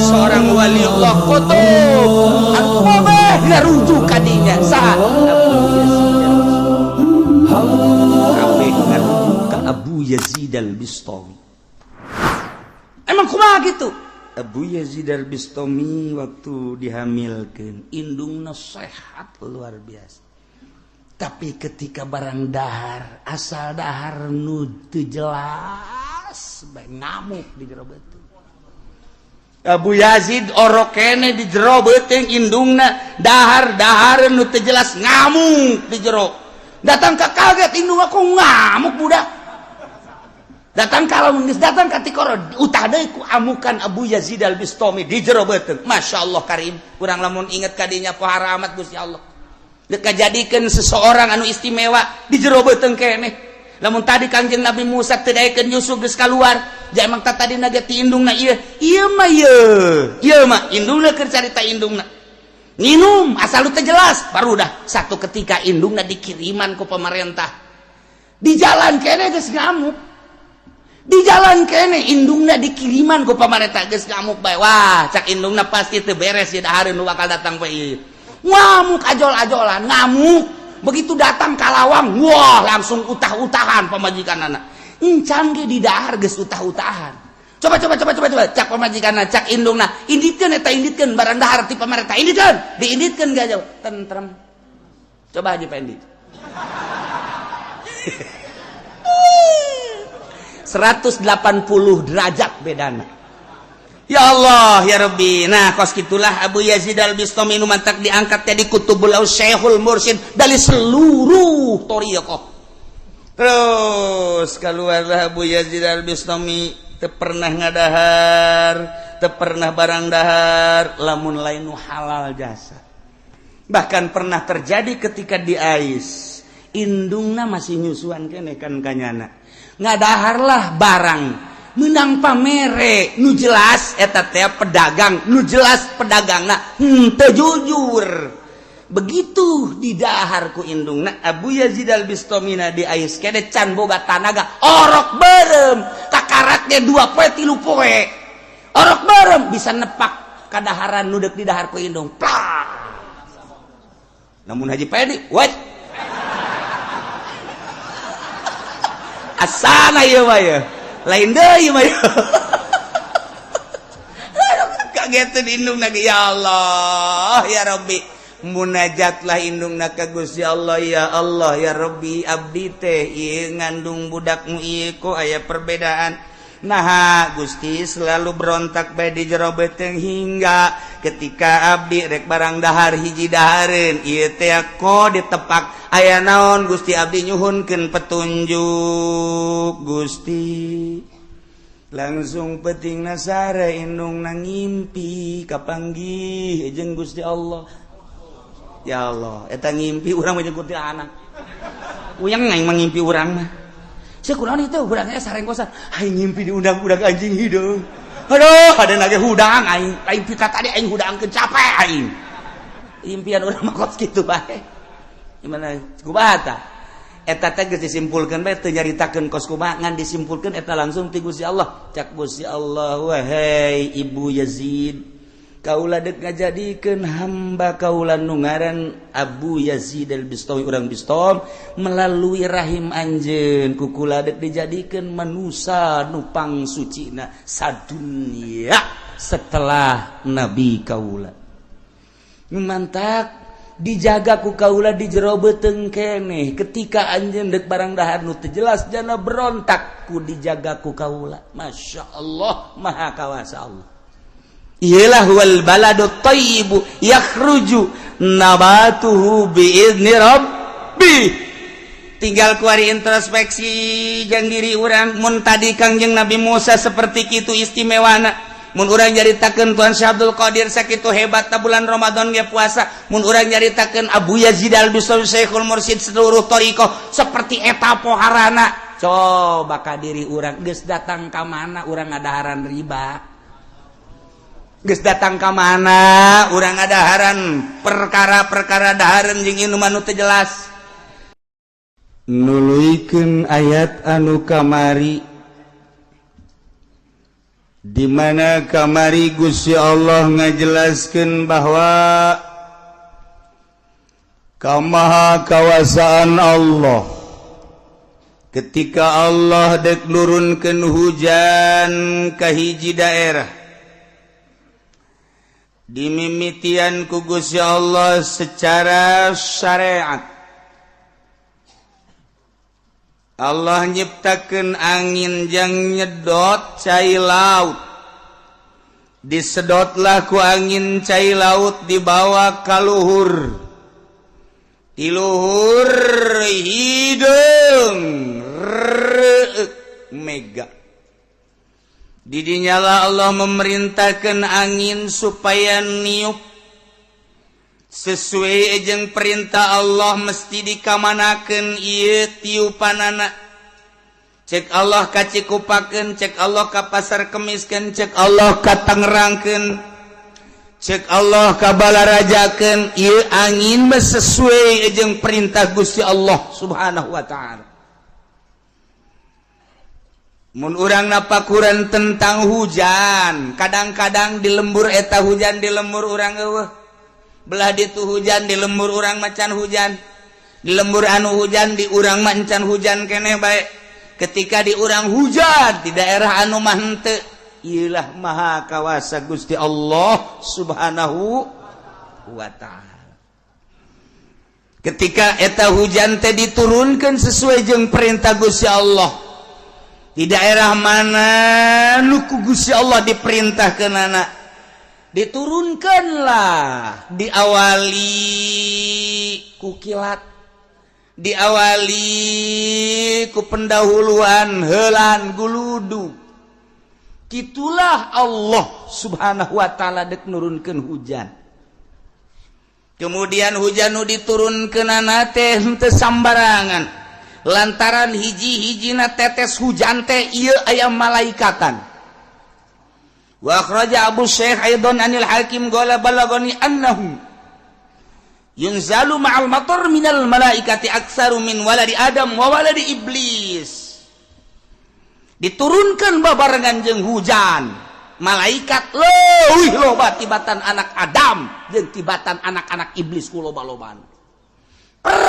seorang wali Allah kutub al-qamah ngarujuk kadinya sah Abu Yazid al-Bistami. Emang kumaha gitu? Abu Yazid al-Bistami waktu dihamilkan indungna sehat luar biasa. Tapi ketika barang dahar, asal dahar nu teu jelas, bae ngamuk di jero beuteung. Abu Yazid orokene di jero beuteung indungna dahar nu teu jelas ngamuk di jero. Datang ka kaget indung aku ngamuk budak. Datang kalau datang ketika utah deui ku amukan Abu Yazid al-Bistami di jero beuteung. Masyaallah karim, urang lamun inget kadinya pohara amat Gusti Allah. Dek kajadikeun seseorang anu istimewa di jero beuteung keneh. Lamun tadi Kangjeng Nabi Musa teu daekeun Yusuf geus kaluar, ja emang tadi ge ti indungna ieu. Ieu mah indungna keur carita indungna. Nginum asal teu jelas, baru dah satu ketika indungna dikiriman ku pemerintah. Di jalan keneh geus ngamuk. Di jalan kene indungna dikiriman ku pamarentah geus ngamuk bae. Wah, cak indungna pasti teu beres ya dahareun nu bakal datang bae ieu. Ngamuk ajol-ajolan, ngamuk. Begitu datang kalawang, wah langsung utah-utahan pamajikanana. Encan ge di dahar geus utah-utahan. Coba cak pamajikanna, cak indungna, inditkeun eta inditkeun barang dahar ti pamarentah inditkeun. Diinditkeun ge aja tentrem. Coba Haji Pendi. 180 derajat bedana. Ya Allah ya Rabbi. Nah kos gitulah Abu Yazid al-Bistami nu mantak diangkat jadi kutubul Syekhul Mursyid dari seluruh thariqah. Terus keluarlah Abu Yazid al-Bistami teu pernah ngadahar, teu pernah barang dahar lamun lain nu halal jasa. Bahkan pernah terjadi ketika di Ais indungna masih nyusuan keneh kan kanyana. Ngadaharlah barang menang pamere nu jelas eta teh pedagang nu jelas pedagangna teu jujur. Begitu didahar ku indungna Abu Yazid al-Bistami di Ais kene can boga tanaga orok beureum kakaratnya 2 poe 3 poe orok beureum bisa nepak kadaharan nu deuk didahar ku indung plak. Namun Haji Pedi what asana ieu mah ya lain deui mah ya kageteun indungna ya Allah ya Rabbi munajatlah indungna ka Gusti Allah ya Rabbi abdi teh ieu ngandung budakmu ieu kok aya perbedaan nah Gusti selalu berontak bae di jero beuteung hingga ketika abdi rek barang dahar hiji dahareun ieu teh ko ditepak aya naon Gusti abdi nyuhunkeun petunjuk Gusti langsung petingna sare indungna ngimpi kapanggih jeung Gusti Allah ya Allah eta ngimpi urang mah jeung anak uyang aing mangimpi urang mah sakunaon itu urangnya sarengkosan aing ngimpi diundang budak anjing hideung aduh ada nage hudang aing pita tadi aing hudangkeun capek aing impian urang mah kos kitu bae gimana kumaha tah eta teh geus disimpulkeun bae teu nyaritakeun kos kumaha ngan disimpulkeun eta langsung ti Gusti Allah cak Gusti Allah wahai Ibu Yazid kaula deuk ngajadikeun hamba kaula nu ngaran Abu Yazid al-Bistami urang Bistom melalui rahim anjeun ku kula deuk dijadikeun manusia nu pangsucina sadunya setelah nabi kaula mantak dijaga ku kaula di jero beuteung keneh ketika anjeun deuk barang dahar nu teu jelas jana berontak ku dijaga ku kaula masyaallah maha kawasa Allah. Ialah wal baladut thayyibu yakhruju nabatuhu biizni rabbi. Tinggal kuari introspeksi jeung diri urang mun tadi Kangjeng Nabi Musa seperti kitu istimewana mun urang nyaritakeun Tuan Syekh Abdul Qadir sakitu hebatna bulan Ramadan ge puasa mun urang nyaritakeun Abu Yazid al-Bistami Syekhul Mursyid seluruh thariqah seperti eta poharana coba ka diri urang geus datang ka mana urang ngadaharan riba geus datang ka mana urang ngadaharan perkara-perkara dahareun jeung ieu mah teu jelas nuluykeun ayat anu kamari dimana kamari Gusti Allah ngajelaskeun bahwa kamaha kawasaan Allah ketika Allah dek nurunkeun hujan ka hiji daerah dimimitian ku Gusti Allah secara syariat. Allah nyiptakeun angin jang nyedot cai laut. Disedotlah ku angin cai laut dibawa ka luhur. Di luhur hideung mega. Di dinyalah Allah memerintahkan angin supaya niup sesuai jeung perintah Allah mesti dikamanakeun ieu tiupanana. Cek Allah kacikupakeun, cek Allah ka pasar kemiskeun, cek Allah ka tangerangkeun, cek Allah ka balarajakeun. Ieu angin mah sesuai jeung perintah Gusti Allah Subhanahu wa taala. Mun urang napakuran tentang hujan, kadang-kadang di lembur eta hujan di lembur urang eueuh. Belah ditu hujan di lembur urang macan hujan, di lembur anu hujan di urang mancan hujan keneh bae. Ketika di urang hujan di daerah anu mah henteu, ieulah maha kawasa Gusti Allah Subhanahu wa taala. Ketika eta hujan teh diturunkeun sesuai jeung perintah Gusti Allah, di daerah mana nu ku Gusti Allah diperintahkeunana diturunkanlah, diawali ku kilat, diawali ku pendahuluan heulan guludu. Kitulah Allah Subhanahu wa taala dek nurunkeun hujan. Kemudian hujan nu diturunkeunana teh henteu sambarangan. Lantaran hiji-hijina tetes hujan teh ieu aya malaikatan. Wa akhraja Abu Syekh aidan anil Hakim qala balagani annahu yunzalu ma'al matar minal malaikati aktsaru min waladi Adam wa waladi Iblis. Diturunkan babarengan jeung hujan malaikat leuwih loba tibatan anak Adam jeung tibatan anak-anak Iblis ku loba-lobaan. Per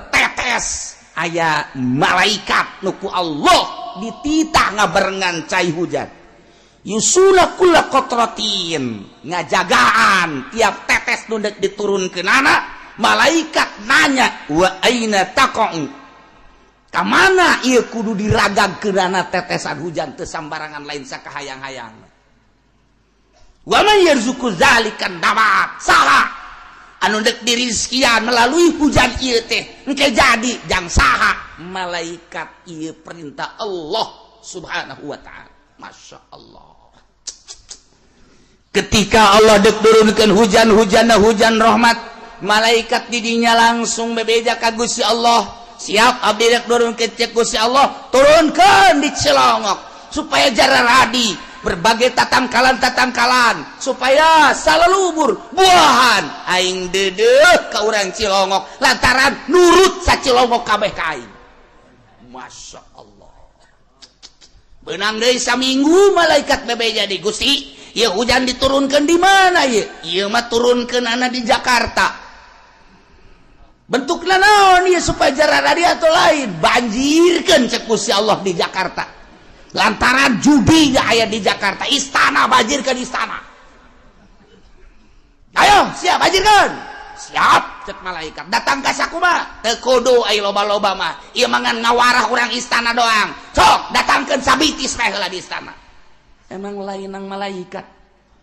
tetes aya malaikat nu ku Allah dititah ngabarengan cai hujan. Yusula kulla qatratin, ngajagaan tiap tetes nu dek diturunkeunana, malaikat nanya wa aina taqa'u, ka mana ieu kudu diragagkeunana tetesan hujan teu sambarangan lain sakahayang-hayang. Wa man yarzuqu zalikan nabat, saha anu dek dirizkian melalui hujan ieu teh engke jadi jang saha, malaikat ieu perintah Allah Subhanahu wa taala. Masya Allah. Ketika Allah dek turunkan hujan-hujanna hujan rahmat, malaikat didinya langsung bebeja ka Gusti Allah. Siap abdi dek turunkeun cek Gusti Allah, turunkeun di Cilongok supaya jararadi berbagai tatangkalan-tatangkalan supaya salelubur buahan aing deudeuh ka urang Cilongok lantaran nurut sa Cilongok kabeh ka aing. Masya Allah. Benang deui saminggu malaikat bebeja di Gusti. Ya hujan diturunkan di mana ya? Iya mah turunkan anak di Jakarta. Bentuknya naon ya supaya jararadi atau lain banjirkan cek Gusti Allah di Jakarta. Lantaran judi gak aya di Jakarta, istana banjirkan istana. Ayo siap banjirkan. Siap cek malaikat. Datang ka sakumaha? Teu kudu ai loba-loba mah. Ieu mangan ngawarah urang istana doang. Sok datangkeun sabitis teh heula di istana. Emang lain nang malaikat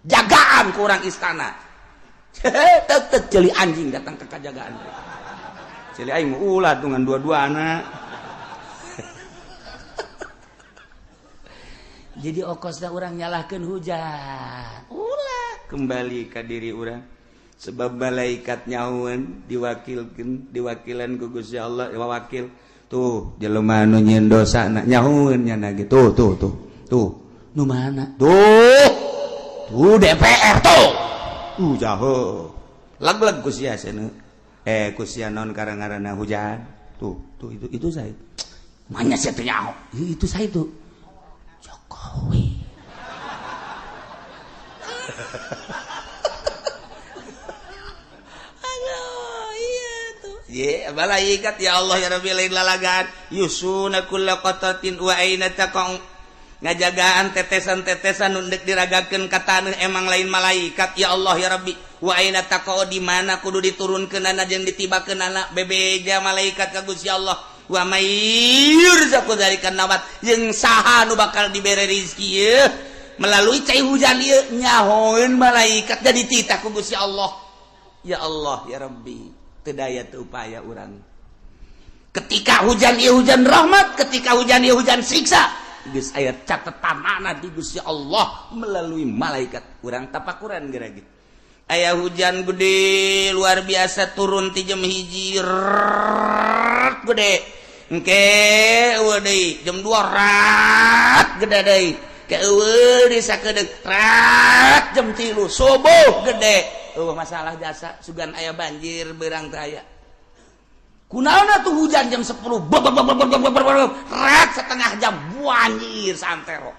jagaan ku urang istana. Tetep celi anjing datang ke kajagaan. Celi aing ulah dengan dua-duana. Jadi okosna urang nyalahkeun hujan. Ulah kembali ka diri urang. Sebab malaikat nyahueun diwakilan ku Gusti Allah wakil. Tuh jelema anu nyieun dosana nyahueun nya gitu. Tuh. Nu mana? Tuh DPR tuh. Jauh. Lag-lag ku sia cenah. Ku sia naon karangarana hujan. Tuh itu saya. Manya sia teh nyaho. Itu saya tuh. Jokowi. Aduh, iya tuh. Malaikat ya Allah ya Rabbi lain lalagaan. Yusuna kulla qatatin wa aina taqau. Ngajagaan tetesan-tetesan undek diragakeun ka taneuh emang lain malaikat ya Allah ya Rabbi. Wa aina taqau di mana kudu diturunkeunana jeung ditibakeunana bebeja malaikat ka Gusti Allah. Wa mayyur zaku dalikan nawat jeung saha nu bakal dibere rezeki ye melalui cai hujan ieu nyahoeun malaikat jadi titah ku Gusti Allah. Ya Allah ya Rabbi, teu daya teu upaya urang. Ketika hujan ieu hujan rahmat, ketika hujan ieu hujan siksa, geus aya catetanana di Gusti Allah melalui malaikat. Urang tapakuran geura gitu. Aya hujan gede luar biasa turun ti jam 1 gede. Engke eueuh deui jam 2 rat gede deui. Ke eueuh di sakedeuk rat jam 3 subuh gede. Masalah jasa sugan aya banjir beurang teh aya. Kunaonna tuh hujan jam 10 rat setengah jam banjir santero.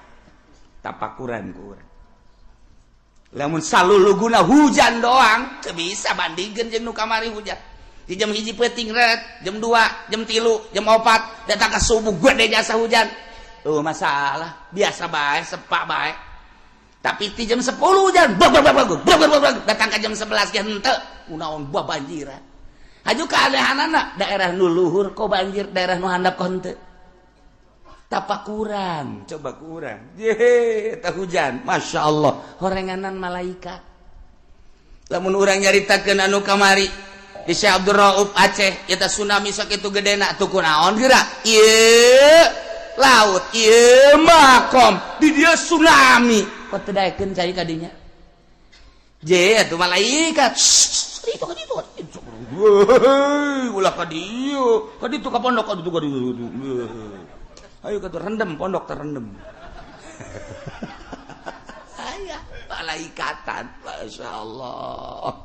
Tapakuran ku urang. Lamun saluluguna hujan doang teu bisa bandingkeun jeung nu kamari hujan. Di jam 1 peuting rat, jam 2, jam 3, jam 4 datang ka subuh gede jasa hujan. Masalah biasa bae, sepak bae. Tapi di jam 10 hujan, datang ke jam 11 ge henteu, kunaon banjiran. Haju keanehanana daerah nu luhur kok banjir, daerah nu handap kok henteu. Tapakuran, coba kurang. Ye, teh hujan, Masya Allah, horenganan malaikat. Lamun urang nyaritakeun anu kamari di Syekh Abdul Rauf Aceh, eta tsunami sakitu gedena tuh kunaon geura? Ieu laut, ieu makom, di dia tsunami. Kok teu daekeun cai ka dinya? Je atuh malaikat. Itu ka ditu. Heuh, ulah ka dieu. Ka ditu ka pondok ka ditu ka ditu. Ayo ka rendem pondok terendem. Aya malaikatan, masyaallah.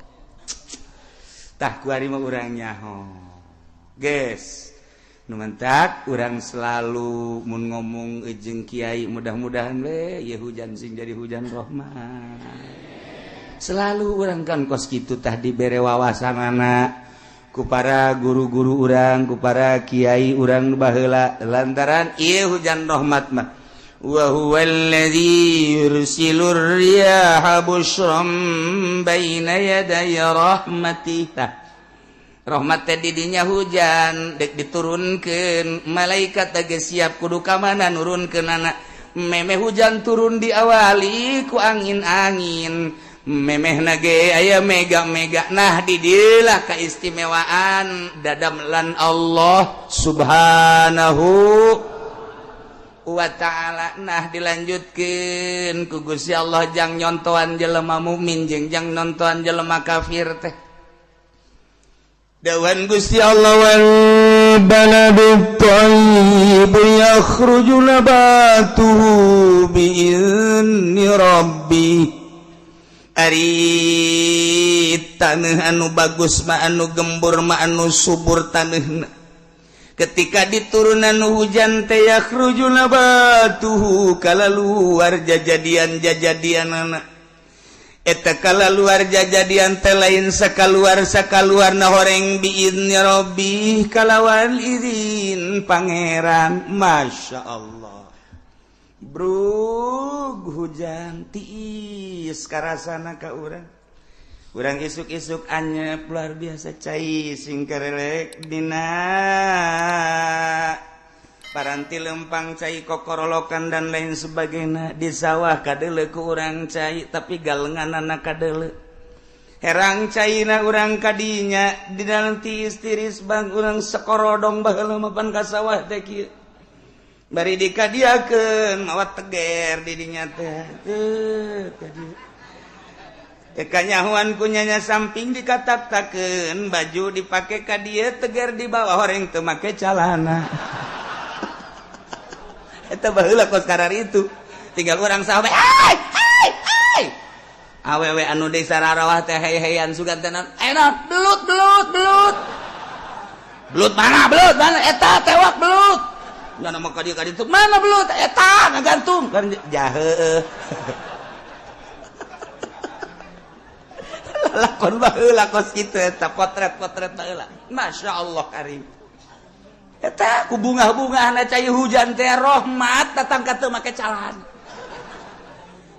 Tah kuari mah urang nyaho. Guys, nu mentak urang selalu mun ngomong jeung kiai mudah-mudahan we ieu hujan sing jadi hujan rahmat. Selalu urang kan kos kitu tah dibere wawasanana ku para guru-guru urang, ku para kiai urang baheula lantaran ieu hujan rahmat mah. Wa huwallazi yursilur riyaha busyram baina yaday rahmatih. Rahmat teh didinya hujan dek diturunkeun malaikat geus siap kudu ka mana nurunkeunana. Memeh hujan turun diawali ku angin-angin. Memehna ge aya mega-mega. Nah di dieu lah kaistimewaan dadamelan Allah Subhanahu wa ta'ala. Nah dilanjutkeun ku Gusti Allah jang nyontoan jelema mukmin jeung jang nontoan jelema kafir teh. Dawan Gusti Allah wal baladut thayyib yakhruju nabatuhu bi'izni rabbi. Ari taneuh anu bagus mah anu gembur mah anu subur taneuna. Ketika diturunan hujan teh yakhruju nabatuhu kalaluar jajadian-jajadianana. Eta kalaluar jajadian teh lain sakaluar-sakaluarna horeng biizni rabbi kalawan izin pangeran. Masya Allah. Brug hujan tiis karasana ka urang. Urang isuk-isuk anyep luar biasa cai sing karelek dina paranti lempang cai kokorolokan dan lain sebagainya di sawah kadeuleu ku urang cai tapi galenganana kadeuleu. Herang caina urang kadinya di dalam tiis-tiris bang urang sakorodong baheula mapan ka sawah teh kieu. Bari dikadiakeun mawa teger di dinya teh. Kadieu. Kanyahuan kunyanya samping dikatak-takeun baju dipake ka dieu teger di bawah horeng teu make calana. Eta baheula kos karar itu. Tinggal urang sahabat, "Ai! Awewe anu deui sararawah teh hei-heian sugan teh naon? Ayeuna belut. Belut mana? Eta tewak belut. Ngan mah ka dieu ka ditu. Mana belut? Eta ngagantung kan jaheuh. lakon baheula kos kitu eta potret-potret baheula. Masyaallah karim. Eta ku bunga-bungahna cai hujan teh rahmat datang ka teu make calana.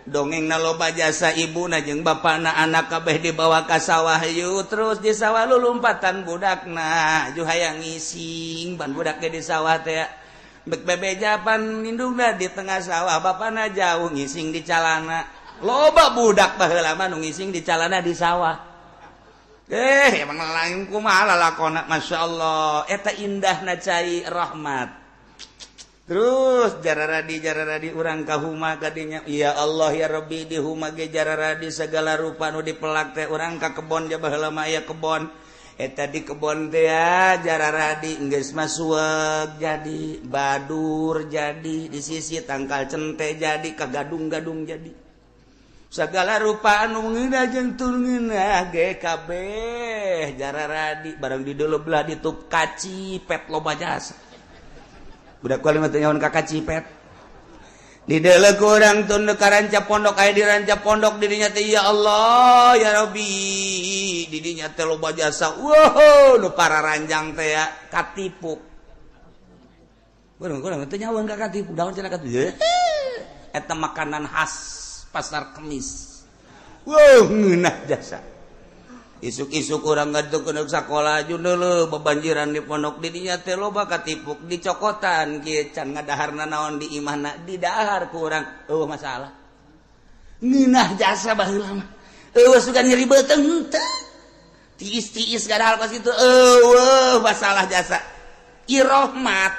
Dongengna loba jasa ibuna jeung bapana anak kabeh dibawa ka sawah yeuh terus di sawah lulumpatan budakna ju hayang ngising ban budak ge di sawah teh bek bebejapan indungna di tengah sawah bapana jauh ngising di calana loba budak baheula mah nu ngising di calana di sawah emang lain kumaha lalakonna masyaallah eta indahna cai rahmat. Terus jararadi urang ka huma kadinya ya Allah ya Rabbi di huma ge jararadi segala rupa nu dipelak teh urang ka kebon ja baheula mah aya kebon eta di kebon teh jararadi geus masueg jadi badur jadi di sisi tangkal cente jadi kagadung-gadung jadi segala rupa anu ngeuna jeung tulngeuna ge kabeh jararadi barang di deuleu belah ditup kaci pet loba jasa. Budak kuali mah teu nyaon ka kacipet. Di deuleu ku urang tun ka ranca pondok aya di ranca pondok di dinya teh ya Allah ya Rabbi. Di dinya teh loba jasa. Wow, nu pararanjang teh ya katipuk. Urang teu nyaon ka katipuk, daon cenah katipuk. Eta makanan khas pasar Kemis. Wow, ngeunah jasa. Isuk-isuk urang gadukeun sakola jundeuleu bebanjiran di pondok di dinya teh loba katipuk dicokotan kieu can ngadaharna naon di imahna didahar ku urang masalah ngeunah jasa baheula mah sugan nyeri beuteung teu tiis-tiis gadahar pas kitu masalah jasa irahmat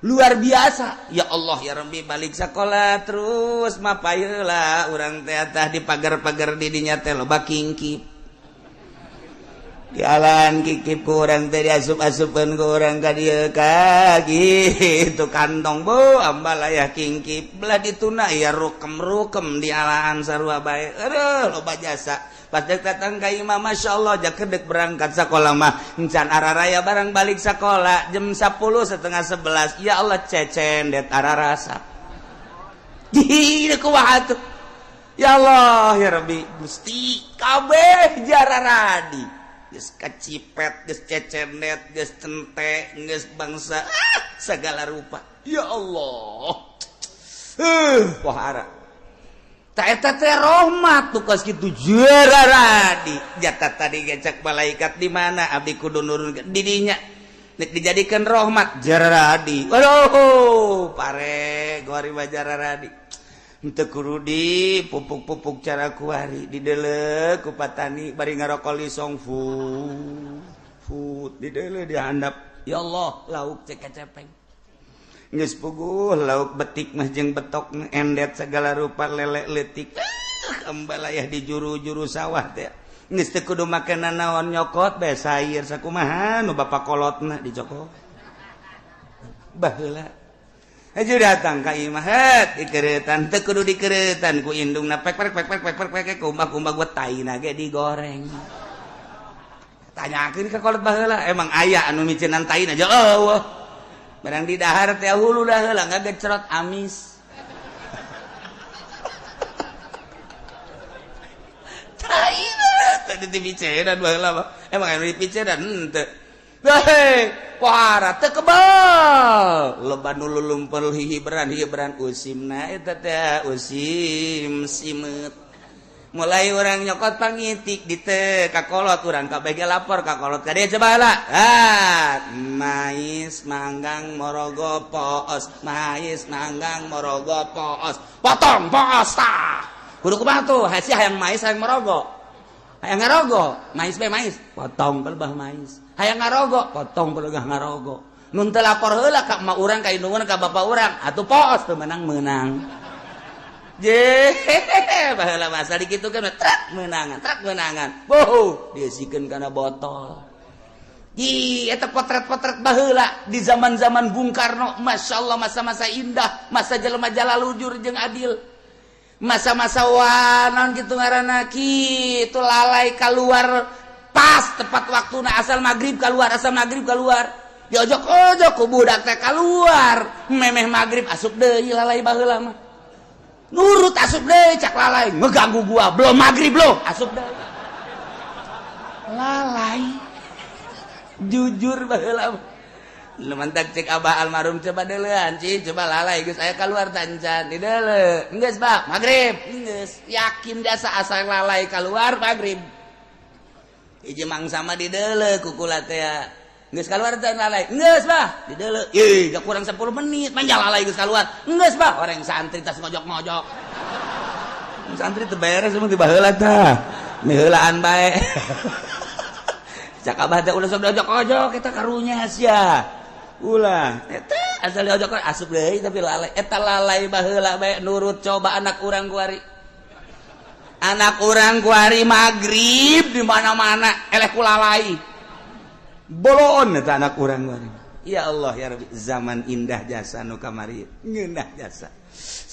luar biasa ya Allah ya Rabbi balik sakola terus mapayeula urang teh tah di pagar-pagar di dinya teh loba kingkip jalan kikip kurang tadi asup-asupkan kurang ka dieu ka gitu kantong bo ambal aya kingkip belah dituna ya rukem-rukem di alaan sarua bae aduh loba jasa pas dek datang ka imam masyaallah jak kedek berangkat sakola mah encan araraya barang balik sakola jam 10 setengah 11 ya Allah cecen det ararasa di kumaha atuh ya Allah ya Rabbi Gusti kabeh jararadi geus kacipet, geus cecenet, geus cente, geus bangsa segala rupa. Ya Allah. Pohara. Ta eta teh rahmat tuh kos kitu jararadi. Jatah tadi gecek malaikat di mana abdi kudu nurunkeun di dinya. Nek dijadikeun rahmat jararadi. Waduh, pare gori jararadi. Teu kudu di pupuk-pupuk cara kuari di deuleu ku patani bari ngarokol lisong fut di deuleu dihandap ya Allah lauk cek kecepeng geus puguh lauk betik mah jeung betok endet segala rupa lele leutik embal aya di juru-juru sawah teh geus teu kudu makenan naon nyokot bae sair sakumaha nu bapa kolotna dicokot baheula aja datang ka imah dikeretan teu kudu dikeretan ku indungna pek kumbah-kumbah gua taina ge digoreng tanyakeun ka kolot baheula emang aya anu micenan taina aja eueuh barang di dahar teh hulu dah heula ngagecrot amis taina tadi dipiceran baheula emang anu dipiceran henteu hei pohara teu kebal loba nu lulumpel hibran usimna eta teh usim simet mulai urang nyokot pangitik di teu ka kolot urang kabeh ge lapor ka kolot ka dieu coba heula mais manggang morogo poos mais manggang morogo poos potong poos tah kudu kumaha tuh hasi hayang mais hayang morogo hayang ngarogo mais be mais potong pelebah mais hayang ngarogo potong pelebah ngarogo nun teu lapor heula ka emak urang ka indungeun ka bapa urang atuh poos teu menang je baheula bahasa dikitukeun trak meunangan boh diisikeun kana botol eta potret-potret baheula di zaman-zaman Bung Karno masyaallah masa-masa indah masa jelema jalalujur jeung adil masa-masa wanon gitu ngaranna kitu lalai keluar pas tepat waktuna asal maghrib keluar diojok-ojok ku budak teh keluar memeh maghrib asup deui lalai baheula mah nurut asup deui cak lalai ngeganggu gua belum maghrib lo asup deui lalai jujur baheula lumantak cek abah almarhum coba deulean cing coba lalai geus aya keluar tancan di deuleu geus bah magrib geus yakin jasa asal lalai keluar magrib hiji mangsa mah di deuleu kukula teh geus keluar tan lalai geus bah di deuleu ih gak kurang 10 menit manja lalai geus keluar geus bah orang santri tas ngojok-ngojok santri teu beres mah ti baheula tah miheulaan bae cak abah teh ulah sok diojok-ojok eta karunya sia ulah eta asal diojok asup deui tapi lalai eta lalai baheula bae nurut coba anak urang kuari magrib di mana-mana eleh ku lalai bolon eta anak urang kuari ya Allah ya Rabbi zaman indah jasa nu kamari ngeunah jasa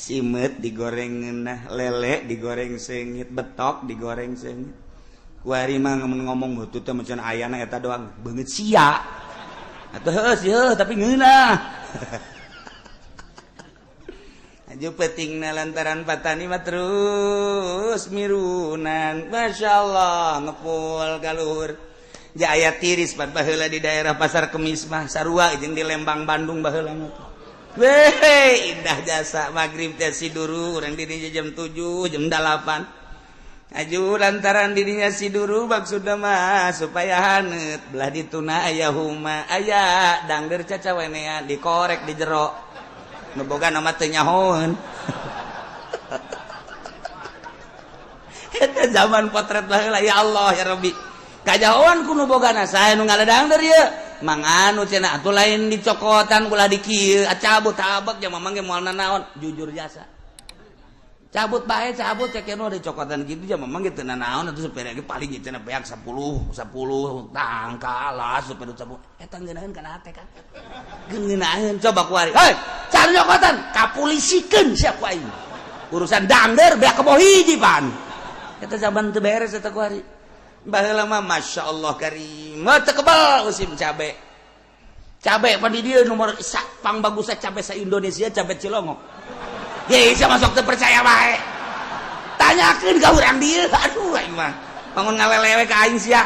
simet digoreng ngeunah lele digoreng seungit betok digoreng seungit kuari mah ngomong beutu teh macan ayana eta doang beungeut sia atuh heuh sih tapi ngeunah aju pentingna lantaran patani mah terus mirunan masyaallah ngepul kaluhur ja aya tiris pat baheula di daerah Pasar Kemis mah sarua jeung di Lembang Bandung baheula mah weh indah jasa magrib teh siduru urang di dinya jam 7 jam 8 aju lantaran dirinya siduru maksudna mah supaya haneut belah dituna aya huma aya dangder cacawenean dikorek di jero nu boga nama teu nyahoeun eta zaman potret baheula ya Allah ya Rabbi kajahoan ku nu bogana sae nu ngaledangder ieu manganu cenah atuh lain dicokotan ulah di kieu cabut tabek jeung mamang ge moal nanaon jujur jasa cabut bae cabut cek anu dicokotan kitu jeung mamang ge teu nanaon atuh supaya ge paling cenah beak 10 tangkala supaya cabut eta ngeunaheun kana hate kan ngeunaheun coba kuari hei cari cokotan kapulisikeun sia ku aing urusan dangder beak keboh hiji pan eta zaman teu beres eta kuari baheula mah masyaallah karim teu kebal usim cabe pan di dieu nomor pang bagus cabe sa Indonesia cabe Cilongok ye sia masuk teu percaya bae tanyakeun ka urang dieu aduh aing mah bangun ngalelewe ka aing sia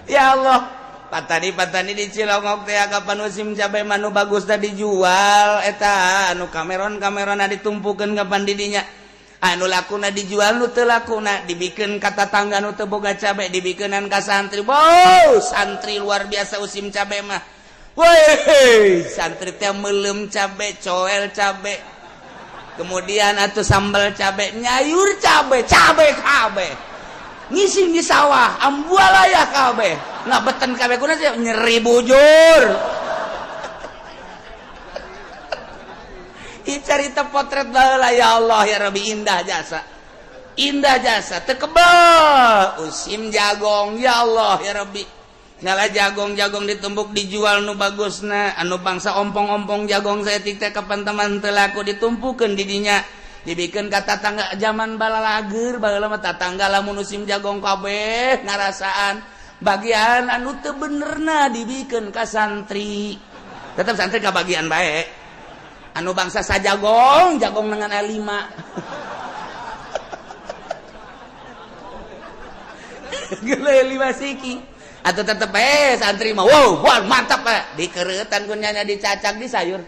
ya Allah patani di Cilongok teh kapan musim cabe manu bagus teh dijual eta anu kameron-kamerona ditumpukeun kapan di dinya anu lakuna dijual nu teu lakuna dibikeun ka tatangga nu teu boga cabe dibikeunan ka santri santri luar biasa usim cabe mah weh santri teh meuleum cabe coel cabe kemudian atuh sambal cabe nyayur cabe kabeh ngising di sawah ambualaya kabeh ngabeten kabeh kunaon nyeri bujur carita potret baheula ya Allah ya Rabbi indah jasa teu kebal usim jagong ya Allah ya Rabbi ngala jagong ditumbuk dijual nu bagusna anu bangsa ompong-ompong jagong saeutik teh kapan teman teu laku ditumpukeun di dinya dibikeun ka tatangga zaman balalager baheula mah tatangga lamun usim jagong kabeh ngarasaan bagian anu teu benerna dibikeun ka santri tetep santri kabagian bae anu bangsa sajagong dengan A5 gele 5 siki atau tetep santri mah wow mantap dikereutan kunyanya dicacak di sayur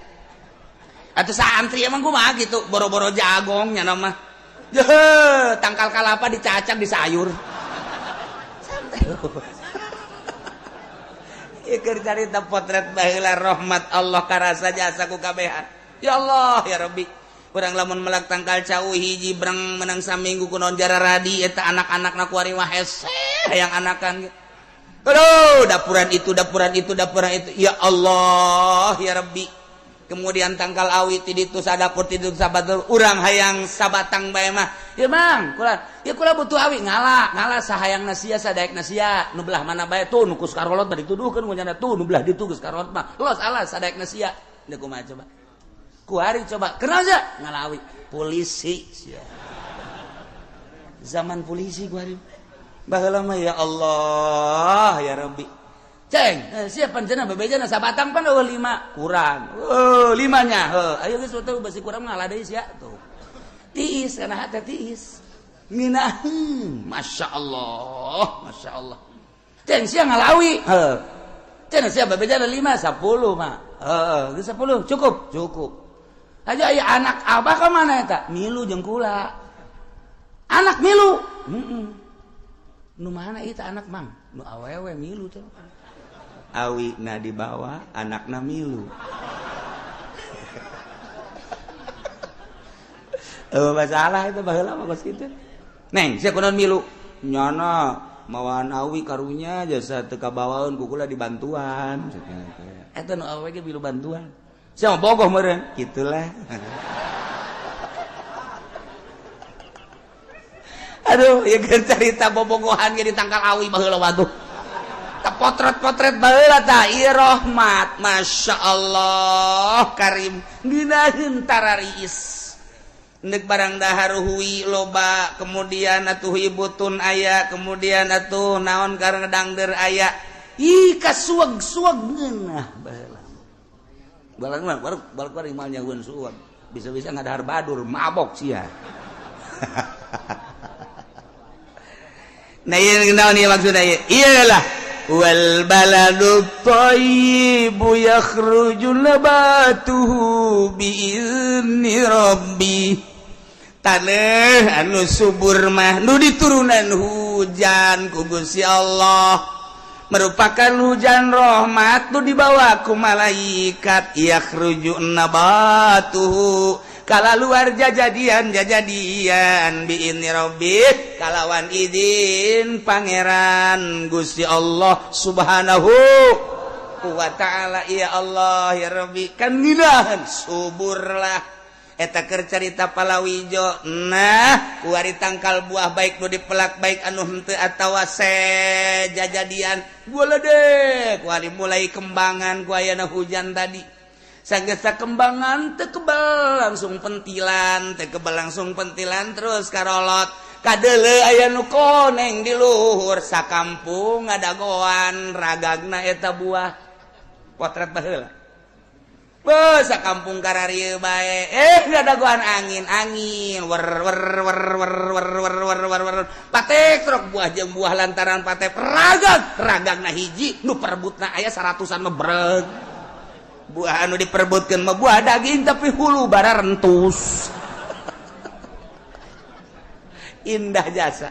atau santri emang kumaha gitu boro-boro jagong nya mah tangkal kalapa dicacak di sayur santai ieu carita potret baheula rahmat Allah karasa jasa ku kabehan ya Allah ya Rabbi urang lamun melak tangkal cau hiji berang menang saminggu kunaon jara radi eta anak-anakna kuari mah hese hayang anakan aduh dapuran itu ya Allah ya Rabbi kemudian tangkal awi ti ditu sadapur ti ditu sabatur urang hayang sabatang bae mah ya Mang kula butuh awi ngala sahayangna sia sadaekna sia nu belah mana bae tuh nu kus karolot bari tuduhkeun kunyana tuh nu belah ditu geus karolot mah los alas sadaekna sia da kumaha coba kuari coba kenal aja ngalawi polisi zaman polisi kuari baheula mah ya Allah ya Rabbi ceng siapa cenah bebejana sabatang pan 5 kurang 5 nya ayo geus tuh basi kurang ngalah deui sia tuh tiis kana hate tiis ngeunaheun. Masya Allah cen sia ngalawi cen sia babeda 5 10 mah geus 10 cukup aja aya anak abah ka mana eta milu jeung kula anak milu nu mana ieu anak mang nu awewe milu teh awina di bawah anakna milu masalah itu baheula mah kos kitu neng sia kunaon milu nyana mawan awi karunya jasa teu kabawaeun ku kula dibantuan eta nu awewe ge milu bantuan sia mah bogoh meureun kitulah aduh ya cerita bobogohan ge ditangkal awi baheula waduh potret-potret baheula tah ieu rahmat Masya Allah karim ngeunaheun tarariis neuk barang dahar huwi loba kemudian atuh ibutun aya kemudian atuh naon kareng dangder aya ih kasuag-suag ngeunah baheula balang mah baru imal nyaeun suag bisa-bisa ngadahar badur mabok sia nah ieu naon ieu maksudna ieu iyalah wal baladu thayyibu yakhruju nabatuhu bi'izni rabbi tanah anu subur mah nu diturunan hujan ku Gusti Allah merupakan hujan rahmat nu dibawa ku malaikat yakhruju nabatuhu kala luar jajadian bi'izni rabbi kalawan izin pangeran Gusti Allah subhanahu wa ta'ala ya Allah ya Rabbi kan ngeunaheun subur lah eta keur carita palawijo nah kuari tangkal buah baik nu dipelak baik anu henteu atawa jajadian buledeg kuari mulai kembangan ku ayana hujan tadi sanggesa kembangan teu kebal langsung pentilan terus karolot kadeuleu aya nu koneng di luhur sakampung ngadagoan ragagna eta buah potret baheula sakampung kararieu bae ngadagoan angin wer patek trok buah jeung buah lantaran patek ragagna hiji nu perebutna aya 100-an mebreg buah anu diperebutkeun mah buah daging tapi hulu bara rentus indah jasa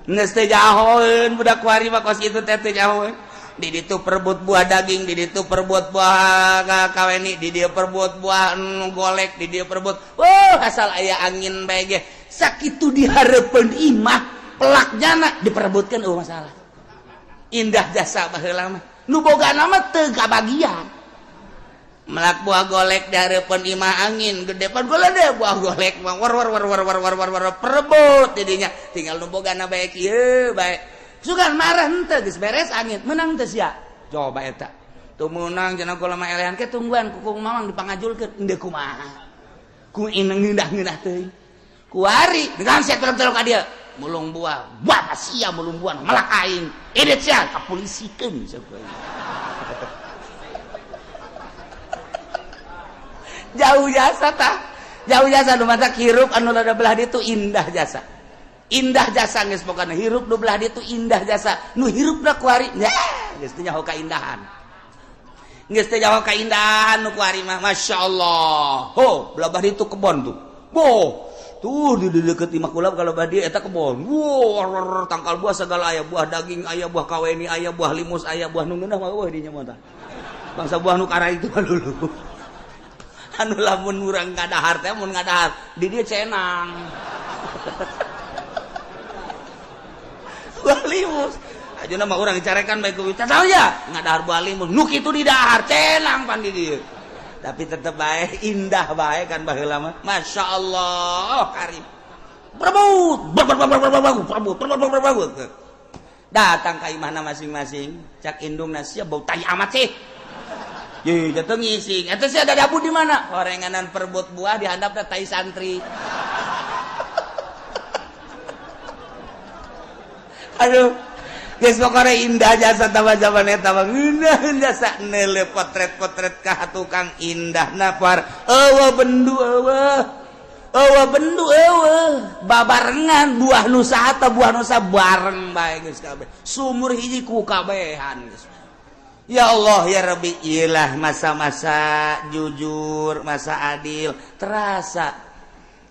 geus teh jahoeun budak kuari mah kos kitu teh teu jahoeun di ditu perebut buah daging di ditu perebut buah kaweni di dieu perebut buah golek di dieu perebut asal aya angin bae ge sakitu dihareupeun imah pelaknyana diperebutkeun masalah indah jasa baheula mah nu bogana mah teu kabagian melak buah golek dihareupeun imah angin gede pan gola deh buah golek mah war perebut jadinya tinggal nu bogana bae kieu bae sugan marah henteu geus beres angin menang teu sia coba eta tuh menang cenah kula mah elehan ke tungguan ku mamang dipangajulkeun endeu kumaha ku ngeundah-ngeundah teuing kuari dengan sia telok-telok ka dieu mulung buah wah sia mulung buah melak aing edet sia kapolisikeun jauh jasa nu mata hirup anu lada belah ditu indah jasa geus pokona hirup nu belah ditu indah jasa nu hirupna kuari geus teh nyaho kaindahan nu kuari mah masyaallah belah bah ditu kebon tuh tuh di deket imah kula kalau bah dieu eta kebon tangkal buah segala aya buah daging aya buah kaweni aya buah limus aya buah nu ngeunah mah eueuh dinya mah tah bangsa buah nu kara itu dulu anu lamun urang ngadahar teh mun ngadahar di dieu cenang buah limus ajeuna mah urang dicarekan bae ku tah ya ngadahar buah limus nu kitu di dahar cenang pan di dieu tapi tetep bae indah bae kan baheula mah masyaallah karim berebut datang ka imahna masing-masing cak indungna sia bau tai amat sih ye jatuh ngising eta sia ada dabu di mana gorenganan perebut buah dihandap teh tai santri aduh geus pokona indah jasa zaman eta mah ngeunaheun jasa neule potret-potret ka tukang indah napar eueuh bendu eueuh bendu babarengan buah nusa atau buah nusa bareng bae geus kabeh sumur hiji ku kabehan geus. Ya Allah ya Rabbi ilah masa-masa jujur masa adil terasa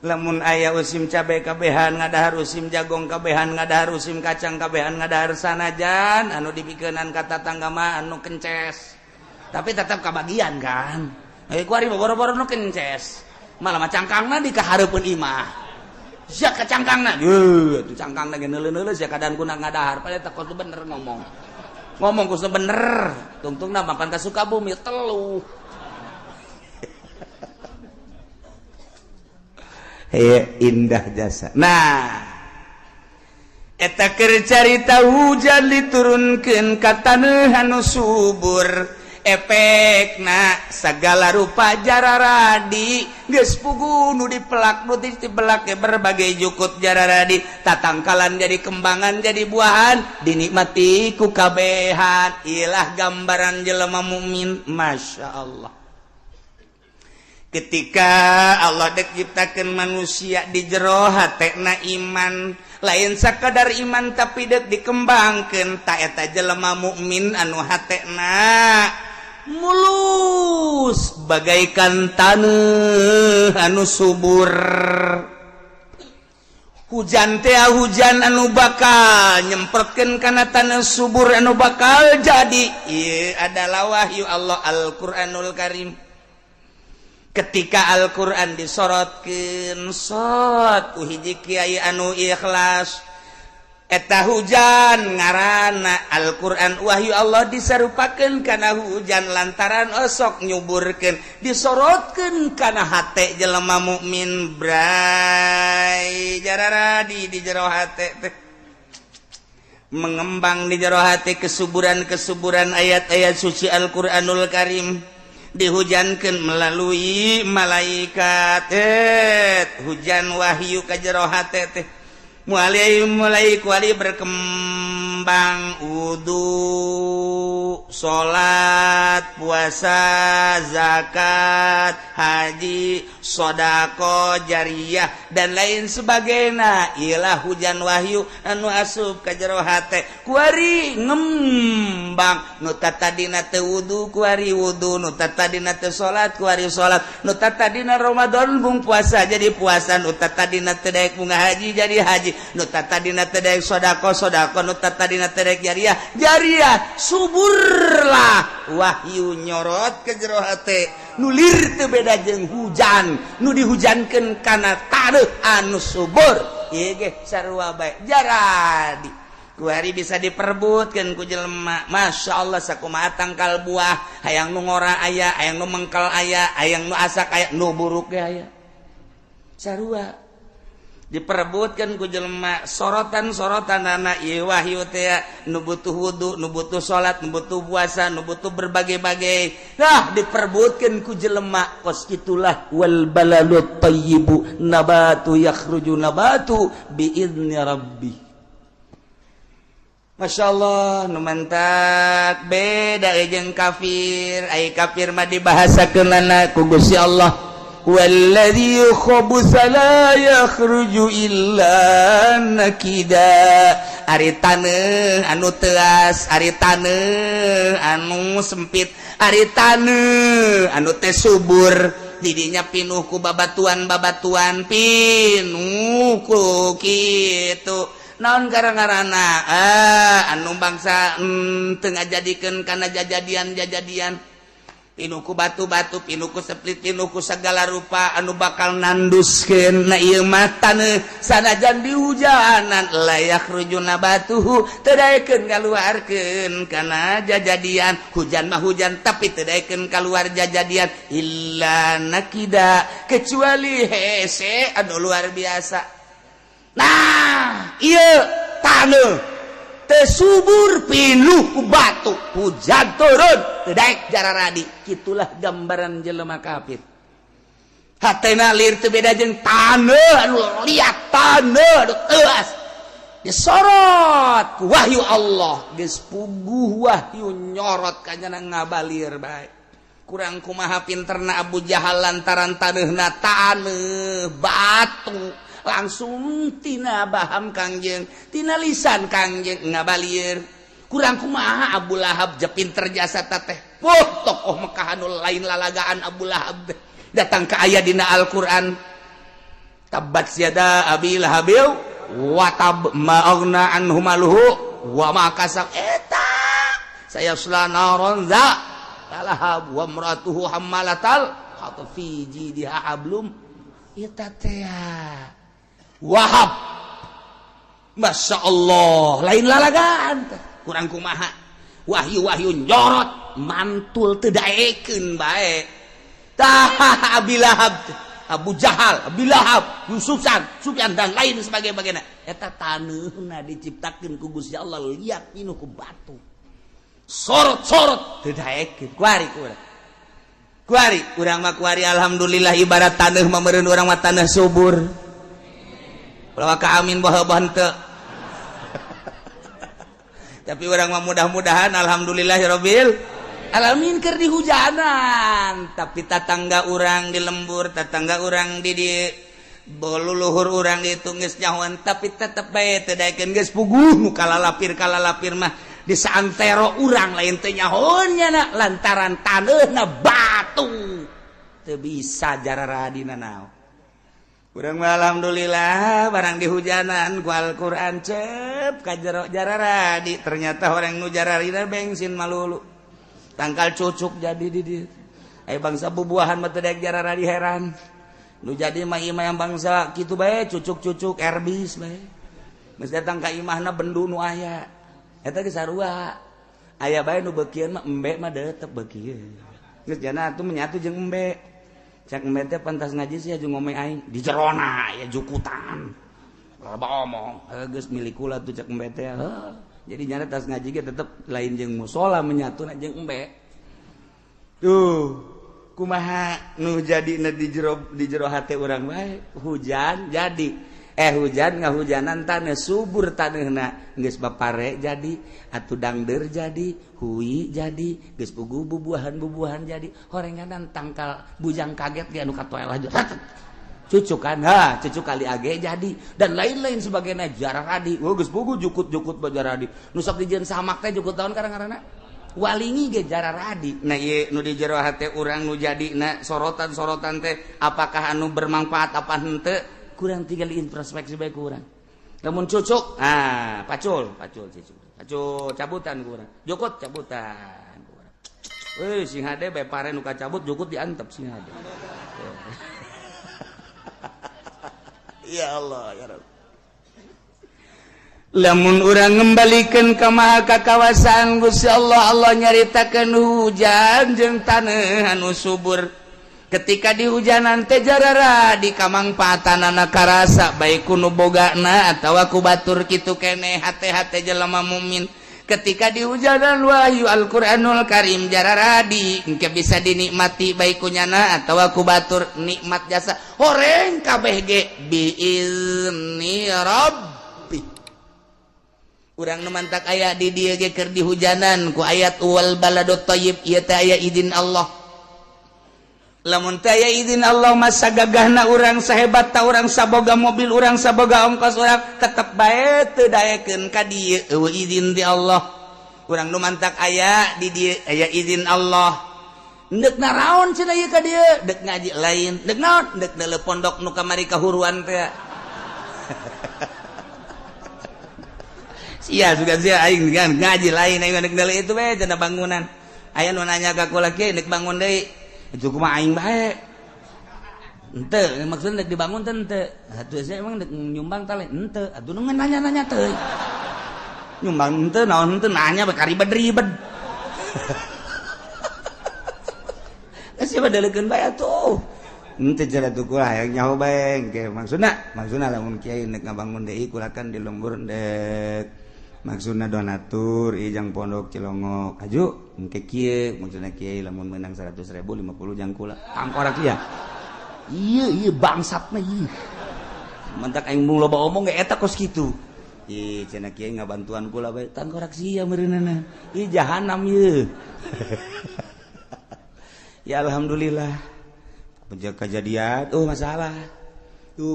lamun aya usim cabe kabehan ngadahar usim jagong kabehan ngadahar usim kacang kabehan ngadahar sanajan anu dipikeun kata tangga mah anu kences tapi tetap kabagian kan kuari boro-boro nu kences malah mah cangkangna dikahareupeun imah sia ka cangkangna tuh cangkangna ge neuleuh-neuleuh sia kadan kuna ngadahar padahal teh kudu bener ngomong kudu bener tungtungna makan ka Sukabumi telu indah jasa. Nah eta keur carita hujan diturunkeun ka taneuh anu subur efekna sagala rupa jararadi geus pugu nu dipelak nu dibelak berbagai jukut jararadi tatangkalan jadi kembangan jadi buahan dinikmati ku kabehan ilah gambaran jelema mukmin Masya Allah. Ketika Allah dek ciptakeun manusia di jero hatena iman lain sakadar iman tapi dek dikembangkeun ta eta jelema mukmin anu hatena mulus bagaikan taneuh anu subur hujan teh hujan anu bakal nyemprotkeun kana taneuh subur anu bakal jadi ieu adalah wahyu Allah Al-Qur'anul Karim. Ketika Al-Quran disorotkeun sot ku hiji kiai anu ikhlas eta hujan ngaranna Al-Quran wahyu Allah disarupakeun kana hujan lantaran osok nyuburkeun disorotkeun kana hate jelema mukmin bray jararadi di jero hate teh mengembang di jero hate kesuburan-kesuburan ayat-ayat suci Al-Qur'anul Karim dihujankeun melalui malaikat hujan wahyu ka jero hate teh mulai kuali berkembang wudu salat puasa zakat haji sodako jariyah dan lain sebagainya ialah hujan wahyu anu asup ka jero hate kuari ngembang nu tatadina teu wudu kuari wudu nu tatadina teu salat kuari salat nu tatadina Ramadan bung puasa jadi puasa nu tatadina teu daek bunga haji jadi haji nu tatadina teu daek sodako nu tatadina teu daek jariyah suburlah wahyu nyorot ke jero hate nulir teu beda jeung hujan nu dihujankeun kana taneuh anu subur ieu ge sarua bae jaradi kuari bisa diperebutkeun ku jelema Masya Allah sakumaha tangkal buah hayang nu ngora aya hayang nu mengkel aya hayang nu asak aya nu buruk ge aya sarua diperebutkeun ku jelema sorotan-sorotanana ieu wahyu teh nu butuh wudu nu butuh salat nu butuh puasa nu butuh berbagai-bagai diperebutkeun ku jelema kos kitulah wal baladut thayyibu nabatu yakhruju nabatu biidzni rabbi. Masya Allah nu mantak beda jeung kafir ai kafir mah dibahasakeunna ku Gusti Allah walladzi khabutha la yakhruju illa nakida ari taneuh anu teuas ari taneuh anu sempit ari taneuh anu teh subur didinya pinuh ku babatuan-babatuan pinuh ku kitu naon gara-garana anu bangsa teu ngajadikeun kana jajadian pinuh ku batu-batu pinuh ku seplit pinuh ku segala rupa anu bakal nanduskeun na ieu mah taneuh sanajan dihujanan layak ruju nabatuhu teu daekeun kaluarkeun kana jajadian hujan mah hujan tapi teu daekeun kaluar jajadian illa nakida kecuali hese anu luar biasa. Nah ieu taneuh tesubur pinuh ku batu hujan turun teu daek jararadi kitulah gambaran jelema kafir hatena lir teu beda jeung taneuh anu liat taneuh anu teuas disorot ku wahyu Allah geus puguh wahyu nyorot ka jana ngabalir bae kurang kumaha pinterna Abu Jahal lantaran taneuhna taneuh batu langsung tina baham Kangjeng tina lisan Kangjeng ngabalieur kurang kumaha Abu Lahab je pinter jasa teh tokoh Mekah anu lain lalagaan Abu Lahab datang ke aya dina Al-Qur'an tabbat yada Abi Lahabil wa tab ma aghna anhu maluhu wa ma kasab eta saya naron za lahab wa imratuhu hammalatal hatab fi jidha hablum eta teh Wahab Masya Allah lain lalagaan kurang kumaha wahyu nyorot mantul teu daekeun bae tah Abi Lahab Abu Jahal, Abi Lahab, Sufyan dan lain sebagainya. Eta taneuhna diciptakeun ku Gusti Allah liat pinuh ku batu. Sorot teu daekeun. Kuari urang mah kuari alhamdulillah ibarat taneuh mah meureun urang mah taneuh subur. Ulah ka amin baheubah henteu. Tapi urang mah mudah-mudahan alhamdulillahirabbil alamin keur dihujanan tapi tatangga urang di lembur tatangga urang di boluluhur urang itu geus nyahoan tapi tetep bae teu daekeun geus puguh nu kalalapir mah di saantero urang lain teu nyahoannya na lantaran taneuhna batu teu bisa jararadina naon urang mah alhamdulillah barang dihujanan ku Al-Qur'an cep ka jero jararadi ternyata orang nu jararina bensin malulu tangkal cucuk jadi di dieu aya bangsa bubuahan mah teu daek jararadi heran nu jadi mah imah yang bangsa kitu bae cucuk-cucuk erbis bae geus datang ka imahna bendu nu aya eta ge sarua aya bae nu beukieun mah embe mah deutep beukieun geus jana atuh menyatu jeung embe cak embe teh pantas ngaji sih aju ngomong aing di jerona ya jukutan loba omong geus milik kula tuh cak embe teh jadi nyana tas ngaji ge tetep lain jeung musola menyatuna jeung embe tuh kumaha nu jadina di jero hate urang bae hujan jadi hujan ngahujanan taneuh subur taneuhna geus bapare jadi atuh dangdeur jadi hui jadi geus puguh bubuahan jadi horenganan tangkal bujang kaget ge anu katoel aja cucuk kan cucuk kali age jadi dan lain-lain sebagainya jararadi geus puguh jukut bajaradi nu sok dijieun samak teh jukut taun karang-karangna walingi ge jararadi nah ieu nu di jero hate urang nu jadina sorotan teh apakah anu bermanfaat apa henteu kurang tinggal introspeksi bae kurang lamun cucuk pacul cabutan kurang jukut cabutan kurang sing hade bae pare nu kacabut jukut diantep sing hade ya Allah ya Rabb lamun urang ngembalikeun ka maha kakawasaan Gusti Allah nyaritakeun hujan jeung taneuh anu subur ketika dihujanan teh jararadi kamangpaatanana karasa baik ku nu bogana atawa ku batur kitu keneh hate-hate jelema mukmin ketika dihujanan wahyu Al-Qur'anul Karim jararadi engke bisa dinikmati baik ku nyana atawa ku batur nikmat jasa horeng kabeh ge biizni rabbi urang nu mantak aya di dieu ge keur dihujanan ku ayat wal baladut thayyib ieu teh aya izin Allah lamun teh aya izin Allah mah sagagahna urang sahebat ta urang saboga mobil urang saboga ongkos urang tetep bae teu daekeun ka dieu eueuh izin ti Allah urang nu mantak aya di dieu aya izin Allah deuk naraon cenah ieu ka dieu deuk ngaji lain deuk naon deuk neuleuh pondok nu kamari kahuruan teh sia juga sia aing kan ngaji lain aing deuk neuleuh itu bae cenah bangunan aya nu nanya ka kula kieu deuk bangun deui itu kumaha aing bae henteu maksudna deuk dibangun teh henteu atuh saya emang deuk nyumbang tale henteu atuh nu nanya-nanya teh nyumbang henteu naon henteu nanya bae karibed-ribed sia badalekeun bae atuh henteu cenah tuh kulah hayang nyaho bae engke maksudna lamun kiai neuk ngabangun deui kulakan di lembur deuk maksudna donatur ijang pondok Cilongok aju engke kieu maksudna kiai lamun menang 100.000 50 jang kula tangkorak ieu ieu bangsatna ieu mentak aing mung loba omong ge eta kos kitu ieu cenah kiai ngabantuan kula bae tangkorak sia meureunana ieu jahanam ieu ya alhamdulillah penjaga kejadian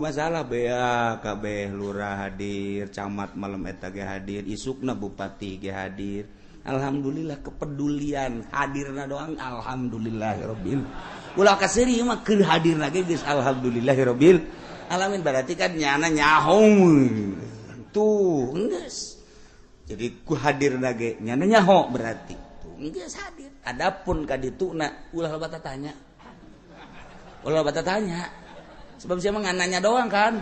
masalah bea kabeh lurah hadir camat malam eta ge hadir isukna bupati ge hadir alhamdulillah kepedulian hadirna doang alhamdulillahirabbil ulah kaseri mah keur hadirna ge geus alhamdulillahirabbil alamin berarti kan nyana nyaho tuh geus jadi ku hadirna ge nyana nyaho berarti tuh geus hadir adapun ka dituna ulah bata tanya sebab siapa ngananya doang kan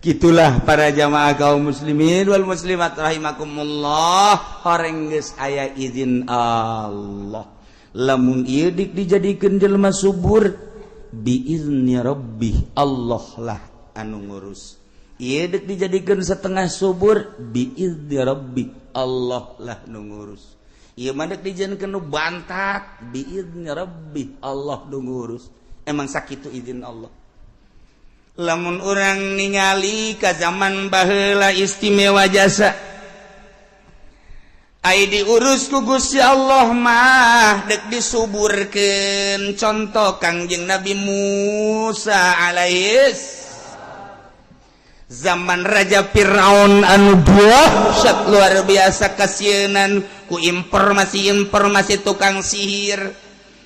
gitulah para jamaah kaum muslimin wal muslimat rahimakumullah horeng geus aya izin Allah lamun ieu dik dijadikeun jelema subur biizni rabbih Allah lah anu ngurus ieu dik dijadikeun setengah subur biizni rabbih Allah lah nu ngurus ieu mah dik dijadikeun nu bantat biizni rabbih Allah nu ngurus emang sakitu izin Allah lamun urang ningali ka zaman baheula istimewa jasa ai diurus ku Gusti Allah mah dek disuburkeun contoh Kangjeng Nabi Musa alaihis zaman Raja Firaun anu dahsyat luar biasa kasienan ku informasi tukang sihir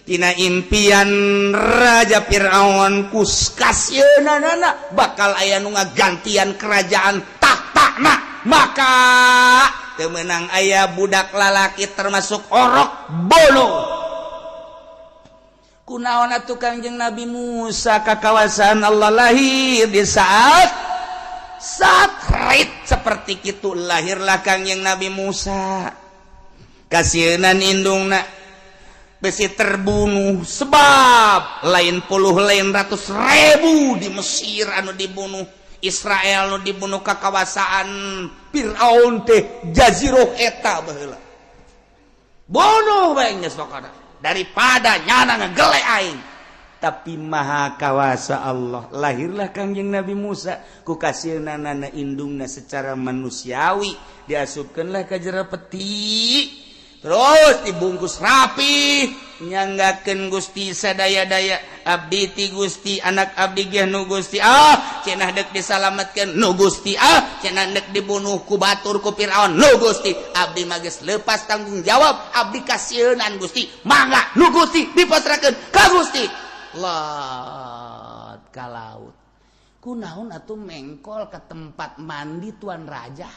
tina impian Raja Firaun kus kasieunana bakal aya nu ngagantian kerajaan tahtana maka teu meunang aya budak lalaki termasuk orok bolo kunaon atuh Kangjeng Nabi Musa ka kawasan Allah lahir di saat rit seperti kitu lahirlah Kangjeng Nabi Musa kasienan indungna besi terbunuh sebab lain puluh lain ratus ribu di Mesir anu dibunuh Israel anu dibunuh ka kawasaan Firaun teh Jazirah eta baheula bunuh bae geus pokona daripada nyana ngegele aing tapi maha kawasa Allah lahirlah Kangjeng Nabi Musa ku kasieunana indungna secara manusiawi diasupkeunlah ka jero peti terus dibungkus rapi nyanggakeun Gusti sadaya-daya abdi ti Gusti anak abdi ge nu Gusti cenah deuk disalametkeun nu Gusti cenah deuk dibunuh ku batur ku Firaun nu Gusti abdi mah geus leupas tanggung jawab abdi kasieunaan Gusti mangga nu Gusti dipasrahkeun ka Gusti lot ka laut kunaon atuh mengkol ke tempat mandi tuan raja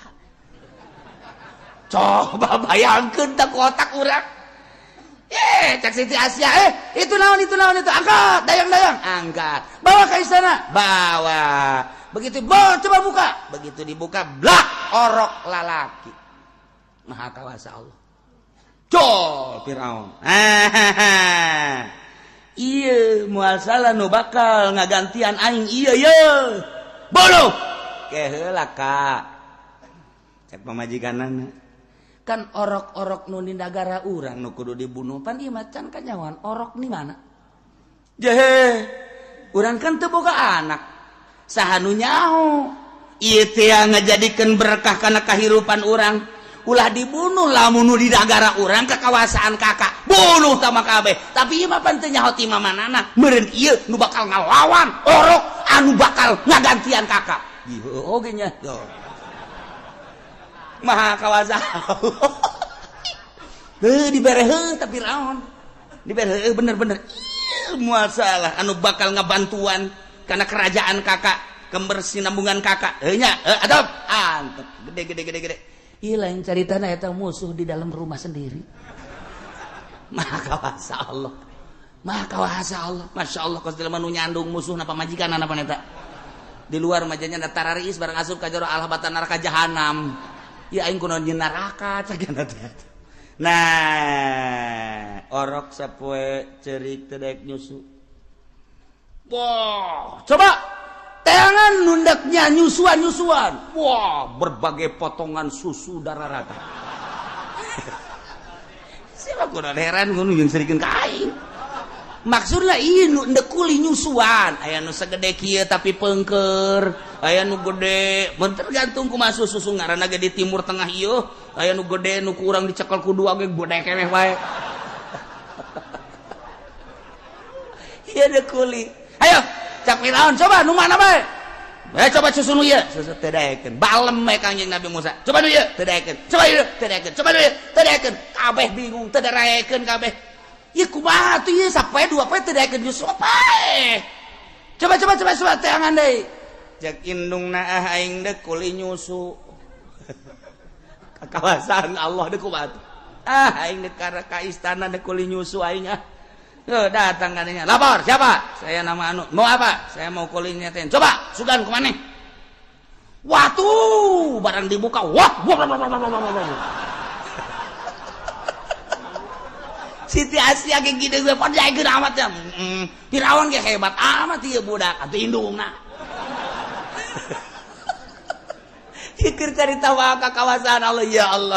coba bayangkeun tak otak urang cak Siti Asia itu naon itu angkat dayang angkat bawa ke istana bawa begitu coba buka begitu dibuka blak orok lalaki maha kawasa Allah col Firaun iya moal salah nu bakal ngagantian aing iya bolo keheula ka cek pamajikanana kan orok-orok nu di negara urang nu kudu dibunuh pan ieu macan kanyawan orok ni mana jehe urang kan teu boga anak saha nu nyaho ieu teh ngajadikeun berkah kana kahirupan urang ulah dibunuh lamun nu di negara urang ka kawasaan kakak bunuh sama kabeh tapi ieu mah pan teu nyaho ti mamanana meureun ieu nu bakal ngalawan orok anu bakal ngagantian kakak ieu oge nya maha kawasa dibereheun tapi Firaun dibereheun bener-bener moal salah anu bakal ngabantuan kana kerajaan kakak kember sinambungan kakak nya adab antep gede ieu lain caritana eta musuh di dalam rumah sendiri maha kawasa Allah Masya Allah kos jelema nu nyandung musuh na pamajikanana paneta di luar majanya da tararis barang asup ka jero alhabatan neraka jahanam ya aing kunaon jeung neraka cagana teh nah orok sapoe ceurik teu daek nyusu wah coba tayangan nundaknya nyusuan wah berbagai potongan susu darah-rata siapa kunaon heran ngono jeung serikeun ka aing maksudnya nu kuli nyusuan aya nu segede kieu tapi pengker aya nu gede tergantung kumaha susu ngaranna ge di timur tengah ieu aya nu gede nu kurang dicekel ku dua ge gede keneh wae ieu de kuli ayo cak Firaun coba nu mana bae coba susu nu ieu susu teu daekeun balem we Kangjeng Nabi Musa coba nu ieu teu daekeun coba ieu teu daekeun coba nu ieu teu daekeun kabeh bingung teu daekeun kabeh ieu kumaha tuh ieu sapoe dua poe teu daekeun nyusu pae coba teh angan deui jak indungna aing deuk kuli nyusu kawasan Allah deuk kumaha aing deuk ka istana deuk kuli nyusu aing datang katanya lapor siapa saya nama anu mau apa saya mau kuli nyatain coba sugan kemana watuh barang dibuka wah Siti Asia kayak gini gue pada jaga amat ya Firaun kayak hebat amat ya budak atau indungna ikir cerita waka kawasan Allah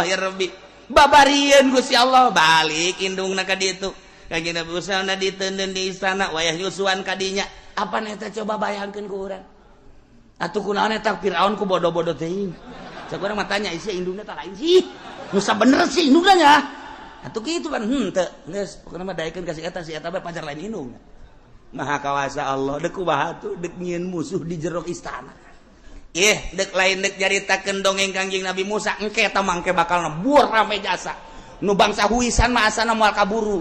ya Rabbi babarian Gusti Allah balik indungna ka ditu Kangjeng Nabi Musa na diteuneun di istana wayah nyusuan kadinya apa eta coba bayangkeun ku urang atuh kunaon eta Firaun ku bodoh-bodoh teuing cak urang mah tanya isi indungna tah lain sih nu bener sih indungna nya atuh kitu kan teu geus pokona mah daekeun ka si eta bae pacar lain indungna maha kawasa Allah deuk kumaha tuh deuk nyieun musuh di jero istana deuk lain deuk nyaritakeun dongeng Kangjeng Nabi Musa engke eta mangke bakalna buur rame jasa nu bangsa huisan mah asana moal kaburu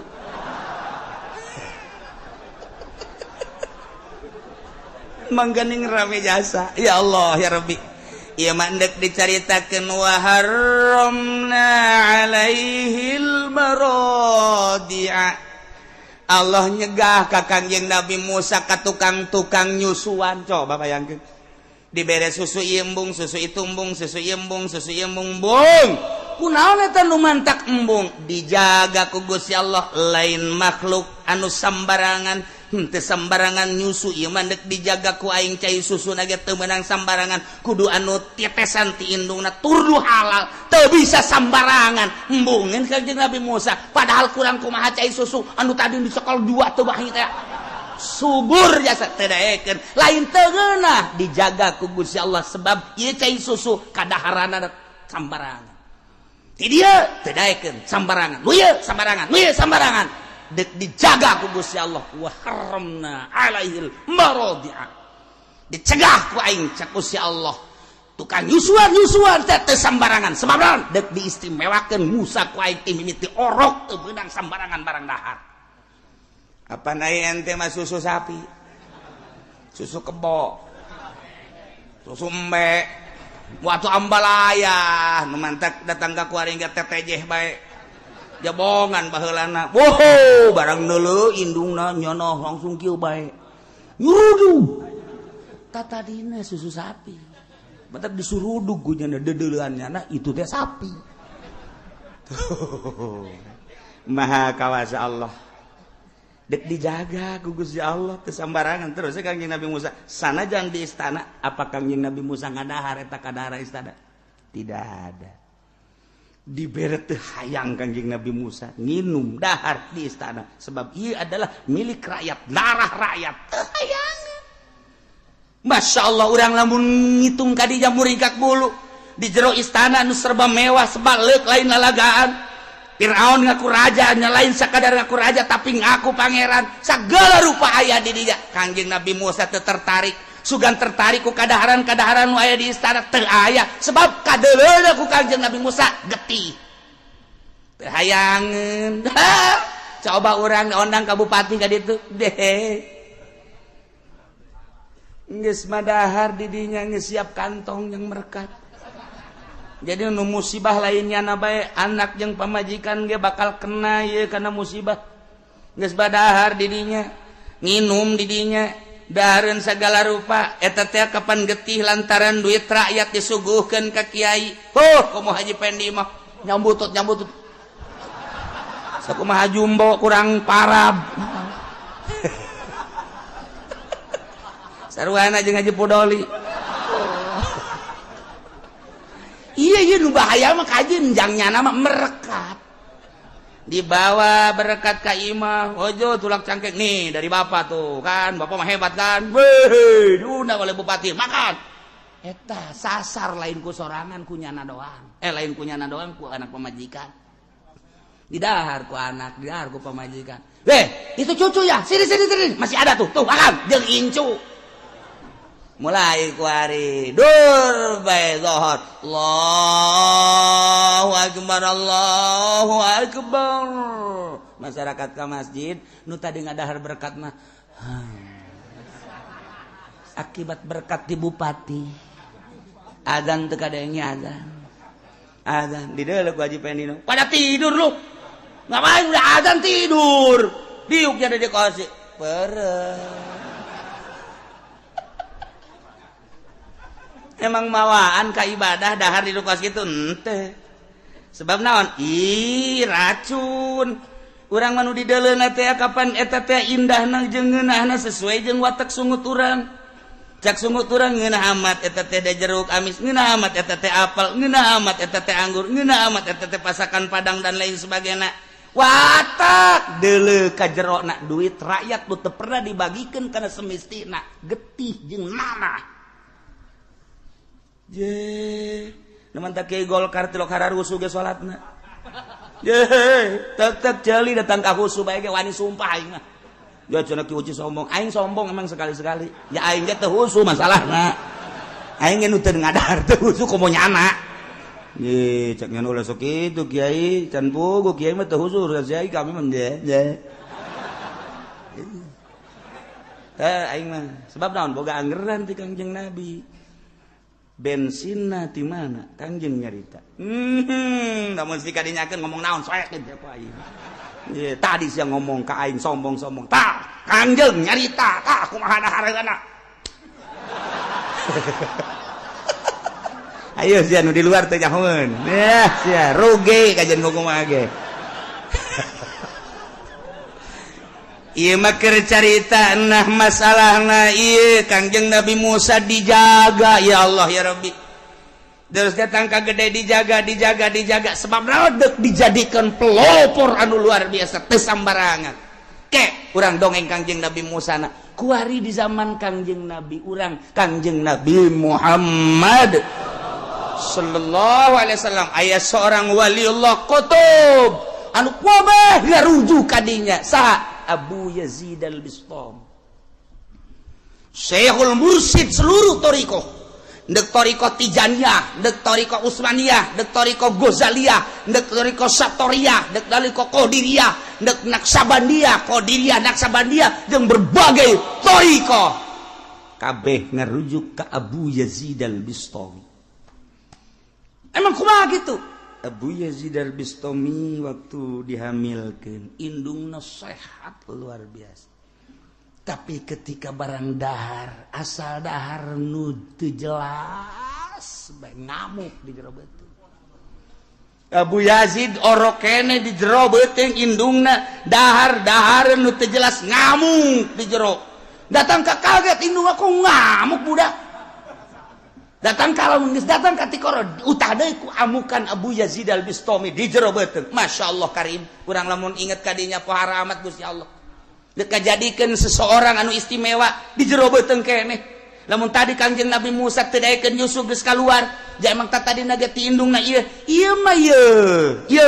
mangganing rame jasa ya Allah ya Rabbi ieu mah endek dicaritakeun wa haramna alaihil maradi'a Allah nyegah ka Kangjeng Nabi Musa ka tukang-tukang nyusuan coba bayangkeun dibere susu embung susu itumbung susu embung bung kunaon eta nu mantak embung dijaga ku Gusti Allah lain makhluk anu sambarangan teu sambarangan nyusu ieu mah deuk dijaga ku aing cai susuna ge teu meunang sambarangan kudu anu tetesan ti indungna turdu halal teu bisa sambarangan embungeun Kangjeng Nabi Musa padahal kurang kumaha cai susu anu tadi dicekel dua teu bahi teh subur jasa teu daekeun lain teu geunah dijaga ku Gusti Allah sebab ieu cai susu kadaharanna sambarangan ti dieu teu daekeun sambarangan nu ieu sambarangan dek dijaga ku Gusti Allah wa haramna alaihil maradi'a dicegah ku aing cak Gusti Allah tukang nyusuan teh sambarangan sebab naon dek diistimewakeun Musa ku aing teh mimiti orok teu beunang sambarangan barang dahar apa nae ente mah susu sapi susu kebo susu embe waktu ambalaya nu mantak datang ka kuaring ge tetejeh bae jabongan baheulana woho barang neuleuh indungna nyonoh langsung kieu bae nyurudug tatadina susu sapi batak disurudug ku nya deudeuleunna itu teh sapi maha kawasa Allah dek dijaga ku Gusti Allah teu sambarangan terus Kangjeng Nabi Musa sanajan di istana apa Kangjeng Nabi Musa ngadahar eta kadahar istana tidak ada dibere teu hayang Kangjeng Nabi Musa nginum dahar di istana sebab ieu adalah milik rakyat darah rakyat teu hayang Masya Allah urang lamun ngitung kadinya muringkak bulu di jero istana nu serba mewah sebalik lain lalagaan Firaun ngaku raja lain sakadar ngaku raja tapi ngaku pangeran sagala rupa aya di dinya Kangjeng Nabi Musa teu tertarik sugan tertarik ku kadaharan-kadaharan nu aya di istana teu aya sebab kadeuleuna ku Kangjeng Nabi Musa getih teu hayangeun coba urang undang ka bupati ka ditu deh geus madahar di dinya geus siap kantong yang merekat jadi nu musibah lainnya na bae anak jeung pamajikan ge bakal kena ieu kana musibah geus badahar di dinya nginum di dinya dahareun sagala rupa eta teh kapan getih lantaran duit rakyat disuguhkeun ka kiai kumaha Haji Pendi mah nyambutut sakumaha jumbo kurang parab sarwana jeung Haji Podoli iya nu bahaya mah kaji enjangnya nama merekat dibawa berkat ka imah. Ojo tulak cangkeng nih dari bapak tuh kan, bapak mah hebat kan. Weh, diundang oleh bupati makan. Eta sasar lain ku sorangan ku nyana doang. Lain ku nyana doang ku anak pemajikan. Didahar ku anak, didahar ku pemajikan. Itu cucu ya, sini masih ada tuh makan jeung incu. Mulai kuari dur bae zohor Allahu akbar masyarakat ke masjid nu tadi ngadahar berkat mah akibat berkat di bupati adzan teu kadenge adzan di deuleu ku Haji Pendino pada tidur lu ngapain udah adzan tidur diuk jadi di kursi peureum. Emang mawaan ka ibadah dahar di kos gitu ente. Sebab naon? Racun. Urang manu di deuleuna teh kapan eta teh indahna jeung ngeunahna sesuai jeung watak sungut urang. Cak sungut urang ngeunah amat eta teh da jeruk amis, ngeunah amat eta teh apel, ngeunah amat eta teh anggur, ngeunah amat eta teh pasakan padang dan lain sebagainya. Watak deuleu ka jerona duit rakyat teu pernah dibagikeun kana semestina, getih jeung nanah. Naman tak kiai Golkar tilok hararusu ge salatna. Tetep jeli datang ka husu bae ge wani sumpah aing mah. Ya cenah ki uci sombong, aing sombong emang sekali-sekali. Ya aing ge teu husu masalahna. Aing ge nu teu ngadahar teu husu komo nyana. Ye cek nyana ulah sok kitu kiai, can pugu kiai mah teu husu kiai kami mah ye. Aing mah sebab naon boga anggeran ti Kangjeng Nabi. Bensinna di mana Kangjeng nyarita namun sika dinyakeun ngomong naon soek teh ku aing tadi siang ngomong ka aing sombong-sombong tah Kangjeng nyarita tah kumaha dahareuna ayo sia nu di luar teh nyahoeun sia rugi kajen kumaha ge ieu mah keur carita nah masalahna ieu Kangjeng Nabi Musa dijaga ya Allah ya Rabbi. Terus datang ka gede dijaga sebab naon deuk dijadikeun pelopor anu luar biasa teu sambarangan. Urang dongeng Kangjeng Nabi Musa na kuari di zaman Kangjeng Nabi urang Kangjeng Nabi Muhammad sallallahu alaihi wasallam aya seorang waliullah kutub anu kuabeh ngaruju kadinya saha Abu Yazid al-Bistami Syekhul Mursyid seluruh torikoh dek torikoh Tijaniyah dek torikoh Utsmaniyah dek torikoh Ghazaliyah dek torikoh Satoriyah dek torikoh Qadiriyah dek Naksabandiyah Qadiriyah Naksabandiyah jeung berbagai torikoh kabeh ngarujuk ka Abu Yazid al-Bistami. Emang kumaha gitu? Abu Yazid al-Bistami waktu dihamilkan indungna sehat luar biasa. Tapi ketika barang dahar asal dahar nu teu jelas bae ngamuk di jero beuteung. Abu Yazid orok kene di jero beuteung indungna dahar nu teu jelas ngamuk di jero. Datang ka kaget indung aku ngamuk budak. Datang ka tikoro utah deui ku amukan Abu Yazid al-Bistami di jero beuteung. Masyaallah karim, urang lamun inget kadinya pohara amat Gusti Allah. Deuk kajadikeun seseorang anu istimewa di jero beuteung keneh. Lamun tadi Kangjeng Nabi Musa teu daekeun Yusuf geus kaluar, ja emang tadina ge ti indungna ieu. Ieu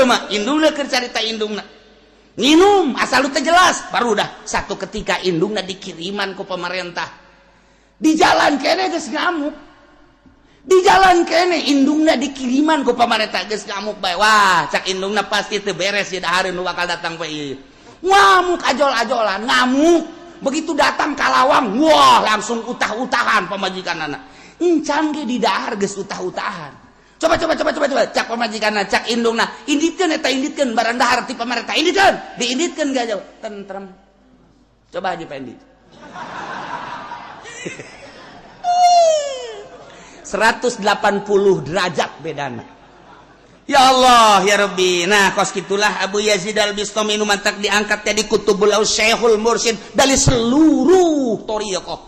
mah indungna keur carita indungna. Nginum asal teu jelas, baru dah satu ketika indungna dikiriman ku pemerintah. Di jalan keneh geus ngamuk. Di jalan kene indungna dikiriman ku pamarentah geus ngamuk bae. Wah, cak indungna pasti teu beres ya dahareun nu bakal datang bae ieu. Ngamuk ajol-ajolan, ngamuk. Begitu datang ka lawang, wah langsung utah-utahan pamajikanana. Encan ge di dahar geus utah-utahan. Coba cak pamajikanna, cak indungna, inditkeun eta inditkeun barang dahar ti pamarentah inditkeun. Diinditkeun ge aja tentrem. Coba Haji Pendi. 180 derajat bedana. Ya Allah ya Rabbi. Nah kos gitulah Abu Yazid al-Bistami nu mantak diangkat jadi kutubul Syekhul Mursyid dari seluruh thariqah.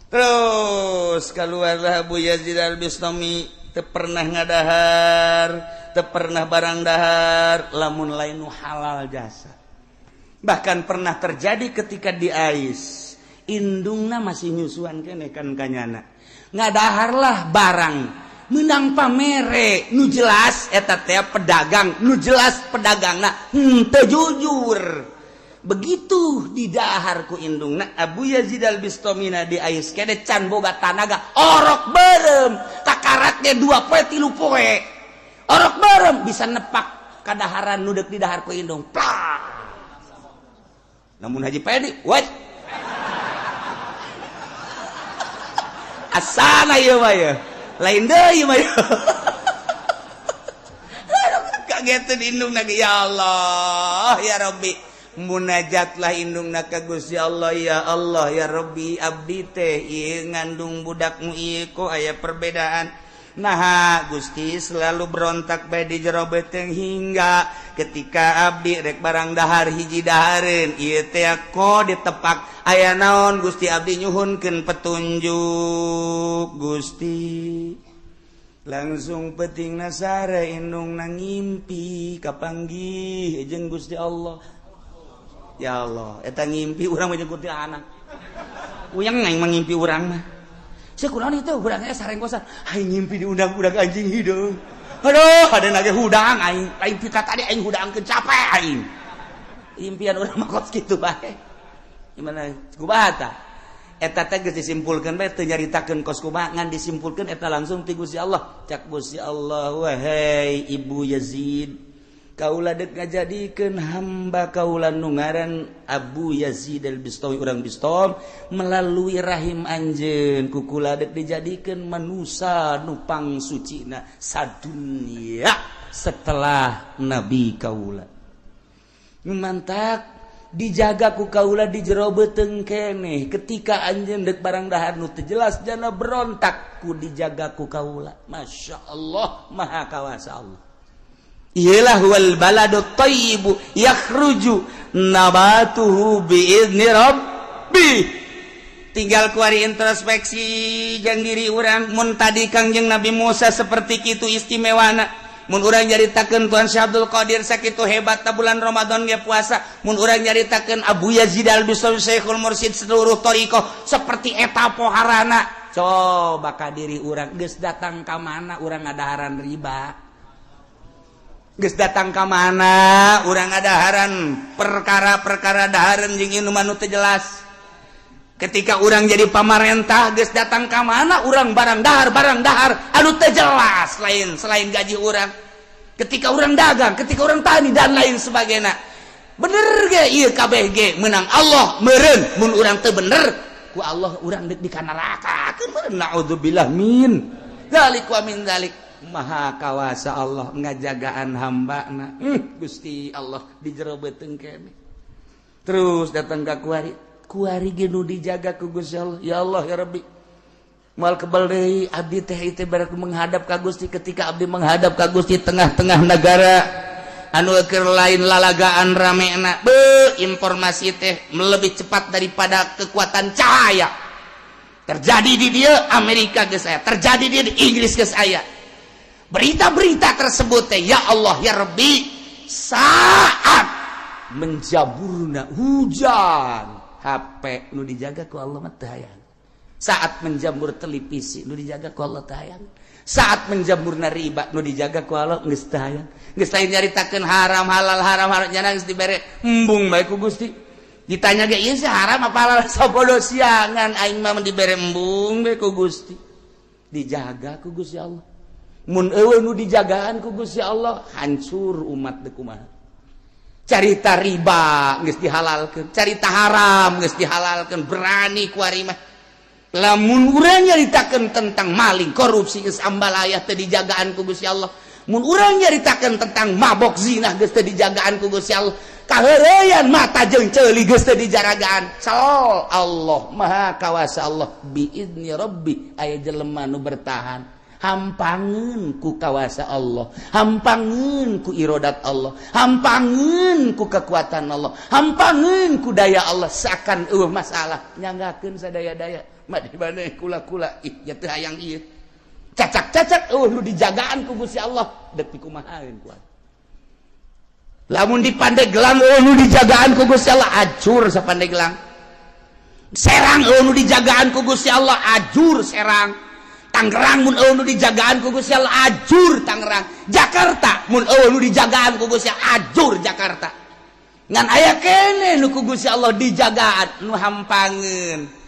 Terus keluarlah Abu Yazid al-Bistami teu pernah ngadahar, teu pernah barang dahar lamun lain nu halal jasa. Bahkan pernah terjadi ketika di Ais indungna masih nyusuan keneh kan kanyana ngadaharlah barang menang pamere nu jelas eta teh pedagang nu jelas pedagangna teu jujur. Begitu didahar ku indungna Abu Yazid al-Bistamina di Ais kede can boga tanaga orok berem kakaratnya 2 poe 3 poe orok berem bisa nepak kadaharan nu deuk didahar ku indung plak. Namun Haji Pedi what asana ieu mah ya lain deui mah ya kageteun indungna ya Allah ya Rabbi munajatlah indungna ka Gusti Allah ya Rabbi abdi teh ieu ngandung budakmu ieu aya perbedaan nah Gusti selalu berontak bae di jero beteng hingga ketika abdi rek barang dahar hiji dahareun ieu teh ko ditepak aya naon Gusti abdi nyuhunkeun petunjuk Gusti langsung peting nasara indungna ngimpi kapanggih jeung Gusti Allah. Ya Allah, eta ngimpi urang mah jeung kunti anak. Uyang aing mangimpi urang mah. Sakunaon itu urangnya sareng kosan. Aing ngimpi diundang budak anjing hideung. Aduh, hadeuna ge hudang aing. Lain pita tadi aing hudangkeun capek aing. Impian urang mah kos kitu bae. Gimana kumaha tah? Eta teh geus disimpulkeun bae teu nyaritakeun kos kumaha ngan disimpulkeun eta langsung ti Gusti Allah. Cak Gusti Allah, wahai Ibu Yazid kaula dek ngajadikeun hamba kaula nu ngaran Abu Yazid al-Bistami urang Bistom melalui rahim anjeun ku kula dek dijadikeun manusia nu pangsucina sadunya setelah nabi kaula. Mantak dijaga ku kaula di jero beuteung keneh ketika anjeun dek barang dahar nu teu jelas jana berontak ku dijaga ku kaula. Masyaallah maha kawasa Allah. Ialah wal baladut thayyibu yakhruju nabatuhu biizni rabbi. Tinggal kuari introspeksi jeung diri urang mun tadi Kangjeng Nabi Musa seperti kitu istimewana mun urang nyaritakeun Tuan Syekh Abdul Qadir sakitu hebatna bulan Ramadan ge puasa mun urang nyaritakeun Abu Yazid al-Bistami Syekhul Mursyid seluruh thariqah seperti eta poharana coba ka diri urang geus datang ka mana urang ngadaharan riba. Geus datang ka mana urang ngadaharan perkara-perkara dahareun jeung inu mah nu teu jelas. Ketika urang jadi pamarentah geus datang ka mana urang barang dahar anu teu jelas lain selain gaji urang. Ketika urang dagang, ketika urang tani dan lain sebagainya. Bener ge ieu kabeh ge meunang Allah meureun mun urang teu bener ku Allah urang deuk dikanarakakeun meureun naudzubillah min dzalik wa min dzalik. Maha kawasa Allah ngajagaan hambana Gusti Allah di jero beuteung keneh terus datang ka kuari ge nu dijaga ku Gusti Allah ya Allah ya Rabbi moal kebal deui abdi teh ieu baru menghadap ka Gusti ketika abdi menghadap ka Gusti tengah-tengah negara anu keur lain lalagaan ramena informasi teh lebih cepat daripada kekuatan cahaya terjadi di dia Amerika geus aya terjadi di Inggris geus aya. Berita-berita tersebut ya Allah ya Rabbi saat menjaburna hujan HP nu dijaga ku Allah mah teu hayang saat menjamur televisi nu dijaga ku Allah teu hayang saat menjamurna riba nu dijaga ku Allah geus teu hayang geus lain nyaritakeun haram halal nya geus dibere embung bae ku Gusti ditanya ge ieu haram apa halal sabodo siangan aing mah dibere embung bae ku Gusti dijaga ku Gusti Allah. Mun eueuh nu dijagaan ku Gusti Allah hancur umat teh kumaha. Carita riba geus dihalalkeun, carita haram geus dihalalkeun, berani kuari mah. Lamun urang nyaritakeun tentang maling, korupsi geus ambalaya teu dijagaan ku Gusti Allah. Mun urang nyaritakeun tentang mabok zina geus teu dijagaan ku Gusti Allah. Kaheureyan mata jeung ceuli geus teu dijagaan. Sal Allah Maha Kawasa Allah biizni Rabbi aya jelema nu bertahan. Hampangeun ku kawasa Allah, hampangeun ku irodat Allah, hampangeun ku kekuatan Allah, hampangeun ku daya Allah seakan masalah nyanggakeun sadaya-daya mah di maneh kula-kula ih nya teu hayang ieu cacak cacak-cacak nu dijagaan ku Gusti Allah dek pikumahaeun kuat lamun di Pandeglang nu dijagaan ku Gusti Allah ajur sa Pandeglang Serang nu dijagaan ku Gusti Allah ajur Serang Tangerang mun nu dijagaan ku Gusti Allah ajur Tangerang Jakarta mun nu dijagaan ku Gusti Allah ajur Jakarta ngan aya keneh nu ku Gusti Allah dijagaan nu hampangeun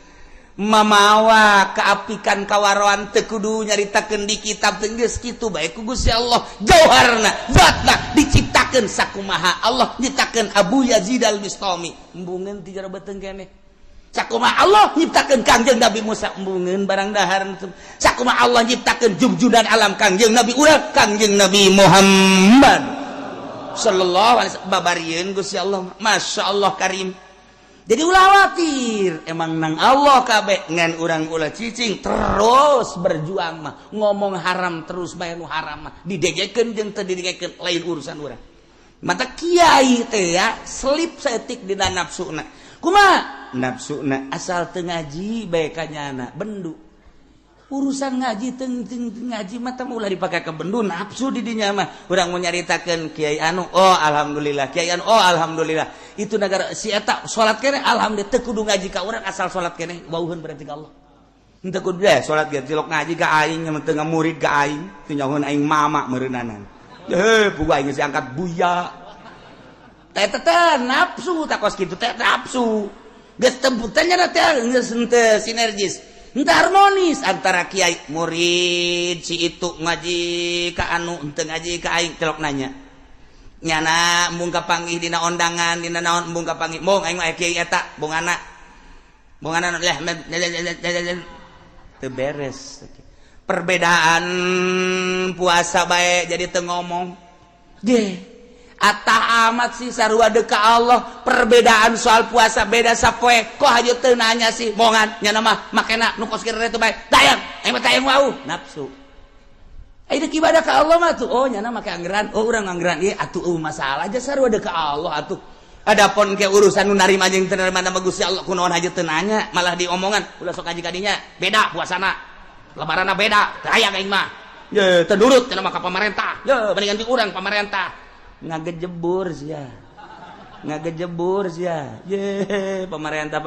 mamawa keapikan kawaroan teu kudu nyaritakeun di kitab teu geus kitu bae ku Gusti Allah jauharna zatna diciptakeun sakumaha Allah nyiptakeun Abu Yazid al-Bistami embungeun ti jero beuteung keneh sakumaha Allah nyiptakeun Kangjeng Nabi Musa embungeun barang dahar sakumaha Allah nyiptakeun junjunan alam Kangjeng Nabi urang Kangjeng Nabi Muhammad sallallahu alaihi wasallam babarieun Gusti Allah masyaallah karim. Jadi ulah khawatir emang nang Allah kabeh ngan urang ulah cicing terus berjuang mah ngomong haram terus bae nu haram mah didegekeun jeung teu didegekeun lain urusan urang mata kiai teh ya selip saeutik dina nafsuna kumaha nafsuna asal teu ngaji bae kanyana bendu urusan ngaji teu ngaji mah teh ulah dipake ke bendu nafsu di dinya mah urang mau nyaritakeun kiai anu oh alhamdulillah kiai anu oh alhamdulillah itu negara si eta salat keneh alhamdulillah teu kudu ngaji ka urang asal salat keneh wauheun berarti ka Allah henteu kudu salat ge cilok ngaji ka aing mah teu ngamurid ka aing teu nyahoeun aing mama meureunanan pugu aing geus angkat buya teh teh nafsu takos kitu teh nafsu geus tembutanya teh geus henteu sinergis henteu harmonis antara kiai murid si itu ngaji ka anu henteu ngaji ka aing celok nanya nyana embung kapanggih dina ondangan dina naon embung kapanggih mong aing mah kiai eta bongana leh teu beres perbedaan puasa bae jadi teu ngomong ge atah amat sih sarua deuk ka Allah perbedaan soal puasa beda sapoe kok hayu teu nanya sih mongan nyana mah makena nu kos kira teh bae tayang aing mah tayang wau nafsu ayeuna ibadah ka Allah mah tuh oh nyana make anggeran oh urang anggeran ieu atuh masalah aja sarua deuk ka Allah atuh adapun ke urusan nu narima jeung teu narima nama Gusti Allah kunaon hayu teu nanya malah diomongan ulah sok ngaji ka dinya beda puasana lebaranna beda teu aya aing mah ye teu nurut cenah mah ka pamarentah ye mendingan di urang pamarentah ngagejebur sia ye pemerintah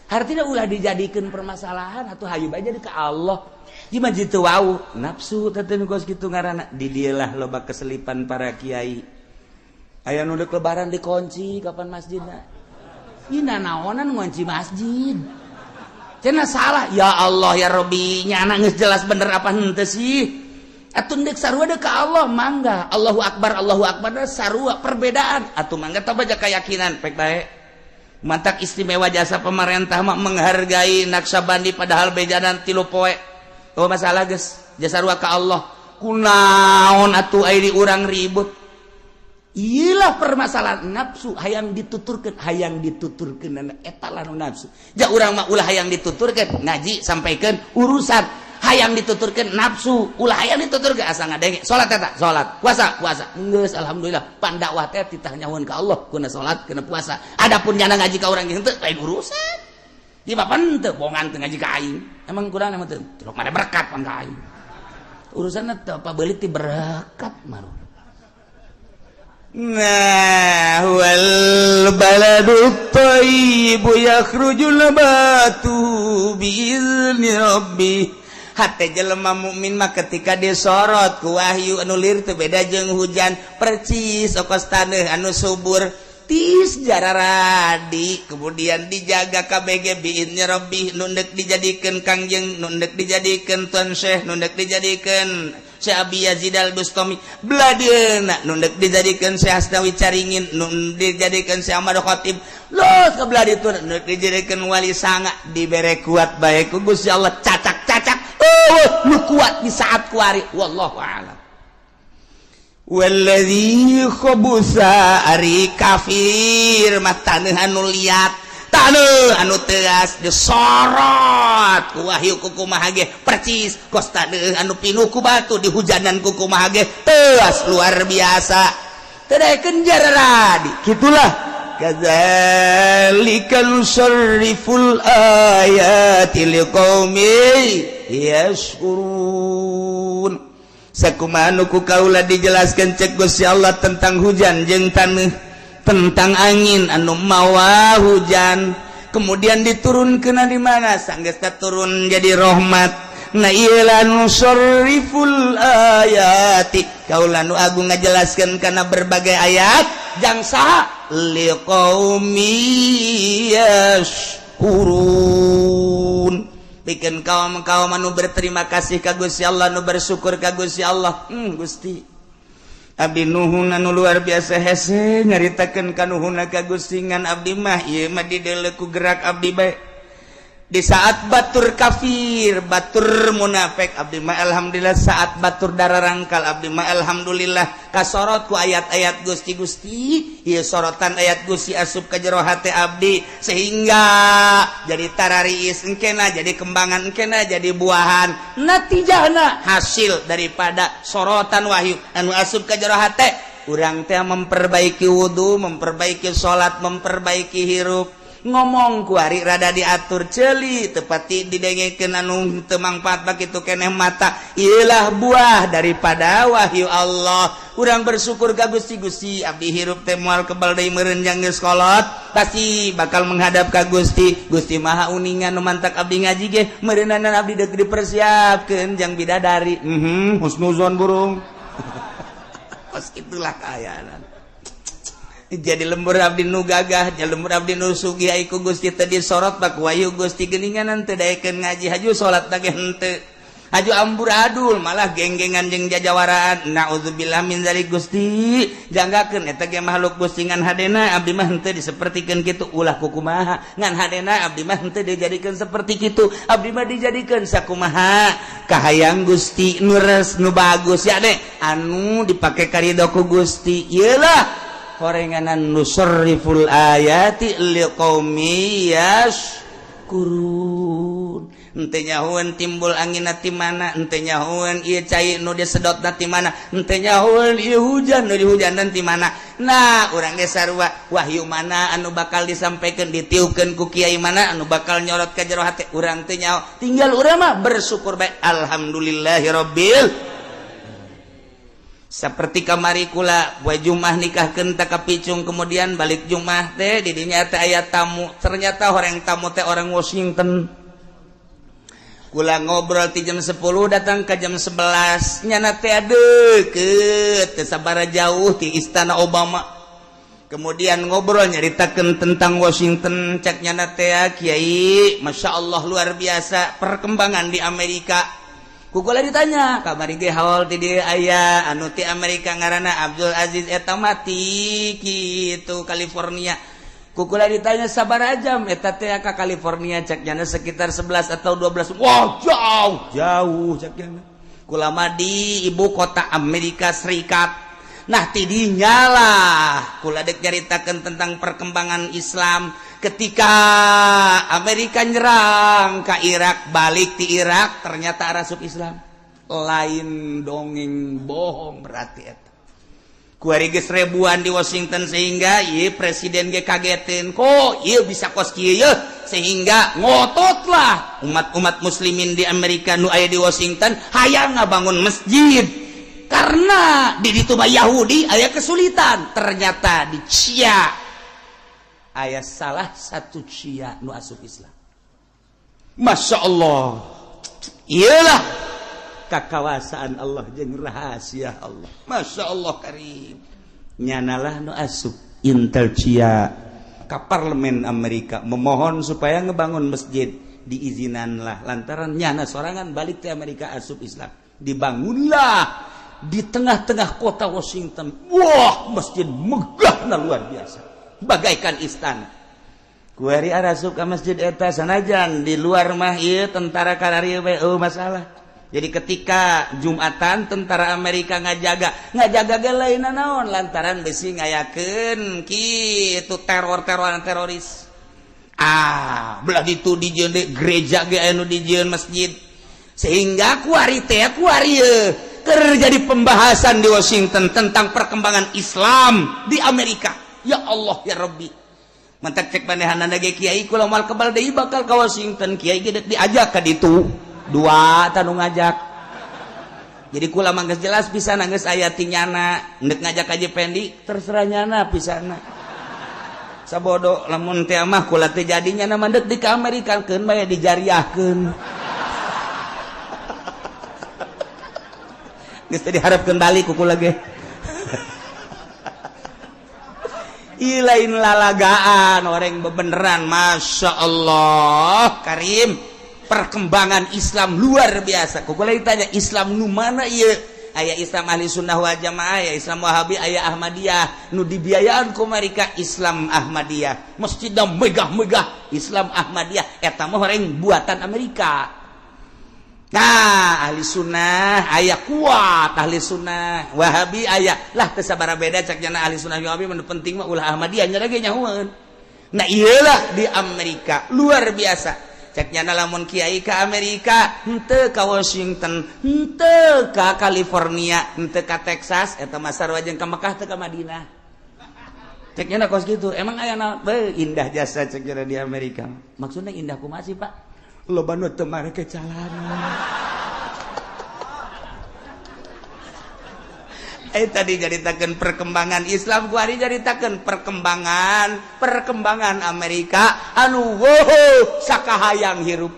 artinya ulah dijadikan permasalahan atau hayu aja ke Allah gimana jitu wau nafsu teten kos gitu ngaranna di dieulah loba keselipan para kiai aya nu deuk lebaran dikunci kapan masjidna ina naonan ngunci masjid cenah salah ya Allah ya Rabbi nyana geus jelas bener apa henteu sih atuh deuk sarua deuk ka Allah mangga Allahu akbar sarua perbedaan atuh mangga tah baja keyakinan pek bae mantak istimewa jasa pemerintah mah menghargai Naksabandi padahal bejanan 3 poe oh masalah geus jasa sarua ka Allah kunaon atuh aya di urang ribut iyalah permasalahan nafsu hayang dituturkeun eta lah nafsu ja urang mah ulah hayang dituturkeun ngaji sampaikeun urusan hayang dituturkeun nafsu ulah hayang dituturkeun asa ngadenge salat eta salat puasa geus alhamdulillah pandakwah teh titah nyahoeun ka Allah kuna salat kuna puasa adapun nyana ngaji ka urang henteu lain urusan di papan teu bongan teu ngaji ka aing emang kurang emang teu celok mare berkat pan ka aing urusanna teu apa beulit ti berkat maru nah wal baladut thayyibu yakhrujul nabatu biizni rabbih hate jelema mukmin mah ketika disorot ku wahyu anu lir teu beda jeung hujan percis okos taneuh anu subur tis jararadi kemudian dijaga KBG biizni rabbih nu deuk dijadikeun Kangjeng nu deuk dijadikeun Tuan Syekh nu deuk dijadikeun Syekh Abi Yazid al-Bustami bladeuna nu deuk dijadikeun Syekh Asnawi Caringin nu dijadikeun Syekh Ahmad Khatib los ka bladitun nu dijadikeun wali sanga dibere kuat bae ku Gusti Allah cacak-cacak lu kuat di saat kuari wallahu a'lam walladzi khabusa ari kafir mah taneuh anu liat taneuh anu teas disorot ku wahyu ku kumaha ge percis kos taneuh anu pinuh ku batu dihujanan ku kumaha ge teas luar biasa teu daekeun jararadi kitulah kadzalika nusarriful ayati liqaumin yashkurun. Sakumaha nu ku kaula dijelaskeun cek Gusti Allah tentang hujan jeung taneuh, tentang angin anu mawa hujan, kemudian diturunkeun di mana sanggeus turun jadi rahmat. Na ieu nusarriful ayati, kaula nu agung ngajelaskeun kana berbagai ayat jang saha liqaumi yashkurun, bikin kaum anu berterima kasih ka Gusti Allah, nu bersyukur ka Gusti Allah. Gusti abdi nuhun anu luar biasa hese nyaritakeun kanuhunna ka Gusti ngan abdi mah ieu mah dideuleu ku gerak abdi bae. Di saat batur kafir, batur munafik, abdi mah alhamdulillah saat batur dararangkal abdi mah alhamdulillah kasorot ku ayat-ayat Gusti ieu sorotan ayat Gusti asup ka jero hate abdi sehingga jadi tarariis engkena, jadi kembangan engkena, jadi buahan natijahna hasil daripada sorotan wahyu anu asup ka jero hate urang teh memperbaiki wudu, memperbaiki salat, memperbaiki hirup. Ngomong ku ari rada diatur ceuli tepati didengekeun anu teu mangpaat bakitu keneh mata, ieulah buah daripada wahyu Allah. Urang bersyukur ka Gusti abdi hirup teh moal kebal deui meureun jang geus kolot pasti bakal menghadap ka Gusti maha uningan nu mantak abdi ngaji ge meureunan abdi deuk dipersiapkeun jang bidadari. Husnuzon burung. Kos itulah kaayaan. Jadi lembur abdi nu gagah, jadi lembur abdi nu sugih ku Gusti teu disorot bak wayu Gusti geuningan teu daekeun ngaji haju salat teh henteu. Haju amburadul malah genggengan jeung jajawaraan. Naudzubillah min dzalik Gusti. Janggakeun eta ge makhluk Gusti ngan hadena abdi mah henteu disapertikeun kitu ulah kukumaha. Ngan hadena abdi mah henteu dijadikeun saperti kitu. Abdi mah dijadikeun sakumaha kahayang Gusti nu nu bagus ya deh anu dipake karidho ku Gusti. Ieulah korenganan nusarriful ayati liqaumi yashkurun. Henteu nyahoeun timbul angin ti mana, henteu nyahoeun ieu cai nu disedotna ti mana, henteu nyahoeun ieu hujan nu dihujanan ti mana. Nah, urang ge sarua wahyu mana anu bakal disampaikeun ditiupkeun ku kiai mana anu bakal nyorot ka jero hate urang teu nyaho. Tinggal urang mah bersyukur bae alhamdulillahirabbil. Seperti kamari kula poe Jumat nikahkeun ta kapicung kemudian balik Jumat teh di dinya teh aya tamu, ternyata orang tamu teh orang Washington. Kula ngobrol ti jam 10 datang ke jam 11 nyana teh deukeut teu sabaraha jauh ti istana Obama. Kemudian ngobrol nyaritakeun tentang Washington cek nyana teh kiai masyaallah luar biasa perkembangan di Amerika. Kukula ditanya kamari ge haol ti dieu aya anu ti Amerika ngaranna Abdul Aziz eta mati kitu California. Kukula ditanya sabaraha jam eta teh ka California cek nyana sekitar 11 atau 12. Wah jauh cek nyana. Kula mah di ibu kota Amerika Serikat. Nah ti dinya lah kula dek nyaritakeun tentang perkembangan Islam ketika Amerika nyerang ke Irak, balik di Irak ternyata arasup Islam. Lain dongeng bohong berarti eta. Kuari geus ribuan di Washington sehingga ieu presiden ge kageteun kok ieu bisa kos kieu sehingga ngototlah umat-umat muslimin di Amerika nu aya di Washington hayang ngabangun masjid. Karena di ditu Yahudi aya kesulitan, ternyata di Cia aya salah satu Cia nu asup Islam. Masya Allah, iyalah kekawasaan Allah jeung rahasia Allah. Masya Allah karim. Nyanalah nu asup intel Cia ka parlemen Amerika memohon supaya ngebangun masjid, diizinanlah lantaran nyana sorangan balik ke Amerika asup Islam. Dibangunlah di tengah-tengah kota Washington. Wah, masjid megah na luar biasa, bagaikan istana. Kuari arasup ka masjid eta sanajan di luar mah ieu tentara kararieu we masalah. Jadi ketika Jumatan tentara Amerika ngajaga ge lain naon lantaran besi ngayakeun kitu teror-teroran teroris. Belah ditu dijieun gereja ge anu dijieun masjid. Sehingga kuari terjadi pembahasan di Washington tentang perkembangan Islam di Amerika. Ya Allah ya Rabbi, mentek cek manehanana ge kiai kula mal kebal deui bakal ka Washington kiai ge diajak ka ditu dua tanu ngajak jadi kula mah geus jelas pisan geus aya tinyana endek ngajak aja pendi terserah nyana pisana sabodo lamun teh mah kula teh jadinya nama dek di Amerikakeun bae dijariahkeun geus teh diharapkeun balik ku kula ge lain lalagaan orang bebeneran Masya Allah Karim perkembangan Islam luar biasa kok boleh ditanya Islam nu mana ieu aya Islam ahli sunnah wal jamaah aya Islam wahabi aya Ahmadiyah nu dibiayaan ku mereka Islam Ahmadiyah masjidna megah-megah Islam Ahmadiyah eta mah orang buatan Amerika. Nah ahli sunnah ayah kuat ahli sunnah wahabi ayah lah kesabara beda cek jana ahli sunnah wahabi menurut penting mah ulah Ahmadiyah nya lagi nyahuan. Nah iyalah di Amerika luar biasa cek jana lamun kiai ke Amerika henteu ka Washington henteu ka California henteu ka Texas eta mah sarua jeung ka Mekah teu ka Madinah cek jana kos gitu emang aya naon indah jasa cek jana di Amerika maksudnya indah kumaha sih Pak loba nu teu make calana. Tadi jaritakeun perkembangan Islam, kuari jaritakeun perkembangan Amerika anu sakahayang hirup.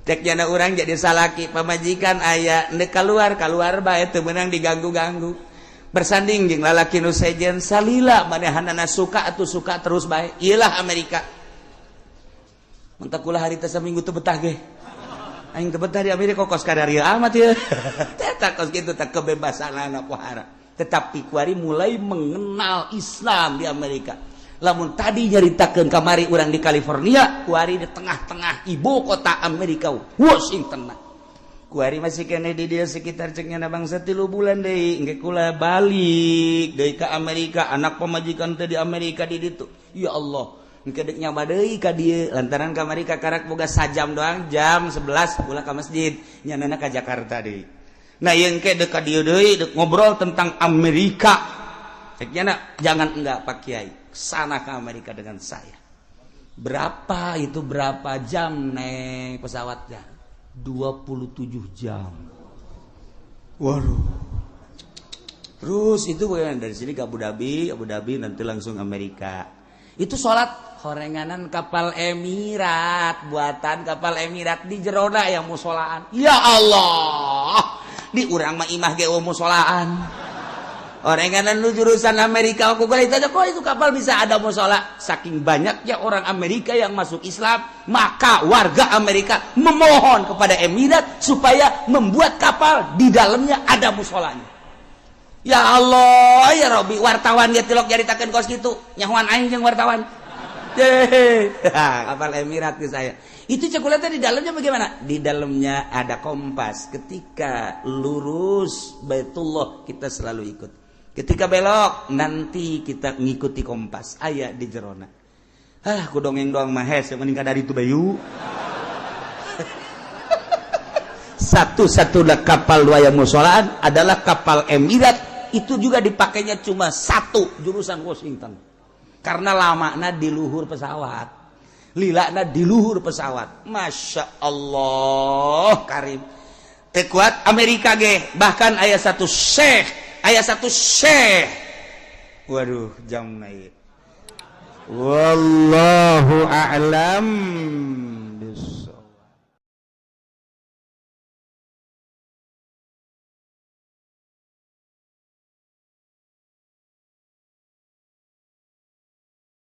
Cek jana urang jadi salaki pamajikan aya endek keluar bae teu meunang diganggu-ganggu. Bersanding jeung lalaki nu sejen salila manehanana suka atuh suka terus bae. Iyalah Amerika. Mentak kula hari teh saminggu teu betah ge. Aing teu betah di Amerika kos kadarieu amat ye. Teta kos kitu teh kebebasanana pohara. Tetapi kuari mulai mengenal Islam di Amerika. Lamun tadi nyaritakeun kamari urang di California, kuari di tengah-tengah ibu kota Amerika, Washington. Kuari masih kene di dia sekitar ceknya bangsa 3 bulan deui engke kula balik deui ka Amerika, anak pamajikan teh di Amerika di ditu. Ya Allah. Kedek nyama deui ka dieu lantaran kamari ka karak boga sajam doang jam 11 ulah ka masjid nyanana ka Jakarta deui. Nah yeung ke deuk ka dieu deui deuk ngobrol tentang Amerika. Cek nyana jangan enggak Pak Kiai sana ke Amerika dengan saya. Berapa jam naik pesawatnya? 27 jam. Waduh. Terus itu dari sini ke Abu Dhabi nanti langsung Amerika. Itu sholat horenganan kapal Emirat buatan kapal Emirat di jerona yang musolaan ya Allah di urang mah imah ge musolaan horenganan lu jurusan Amerika aku kali tanya kok itu kapal bisa ada musola saking banyaknya orang Amerika yang masuk Islam maka warga Amerika memohon kepada Emirat supaya membuat kapal di dalamnya ada musolanya. Ya Allah ya Robi wartawan ge tilok nyaritakeun kos kitu nyahuan aing jeung wartawan kapal Emirat ke saya itu cekulnya di dalamnya bagaimana di dalamnya ada kompas ketika lurus Baitullah kita selalu ikut ketika belok nanti kita ngikuti kompas aya di jerona ku dongeng doang mahes yang meningkat dari itu bayu satu-satunya kapal wayang musolaan adalah kapal Emirat itu juga dipakainya cuma satu jurusan Washington karena lamana di luhur pesawat lilana di luhur pesawat Masya Allah Karim tekuat Amerika ge bahkan aya satu syekh waduh jam naik wallahu a'lam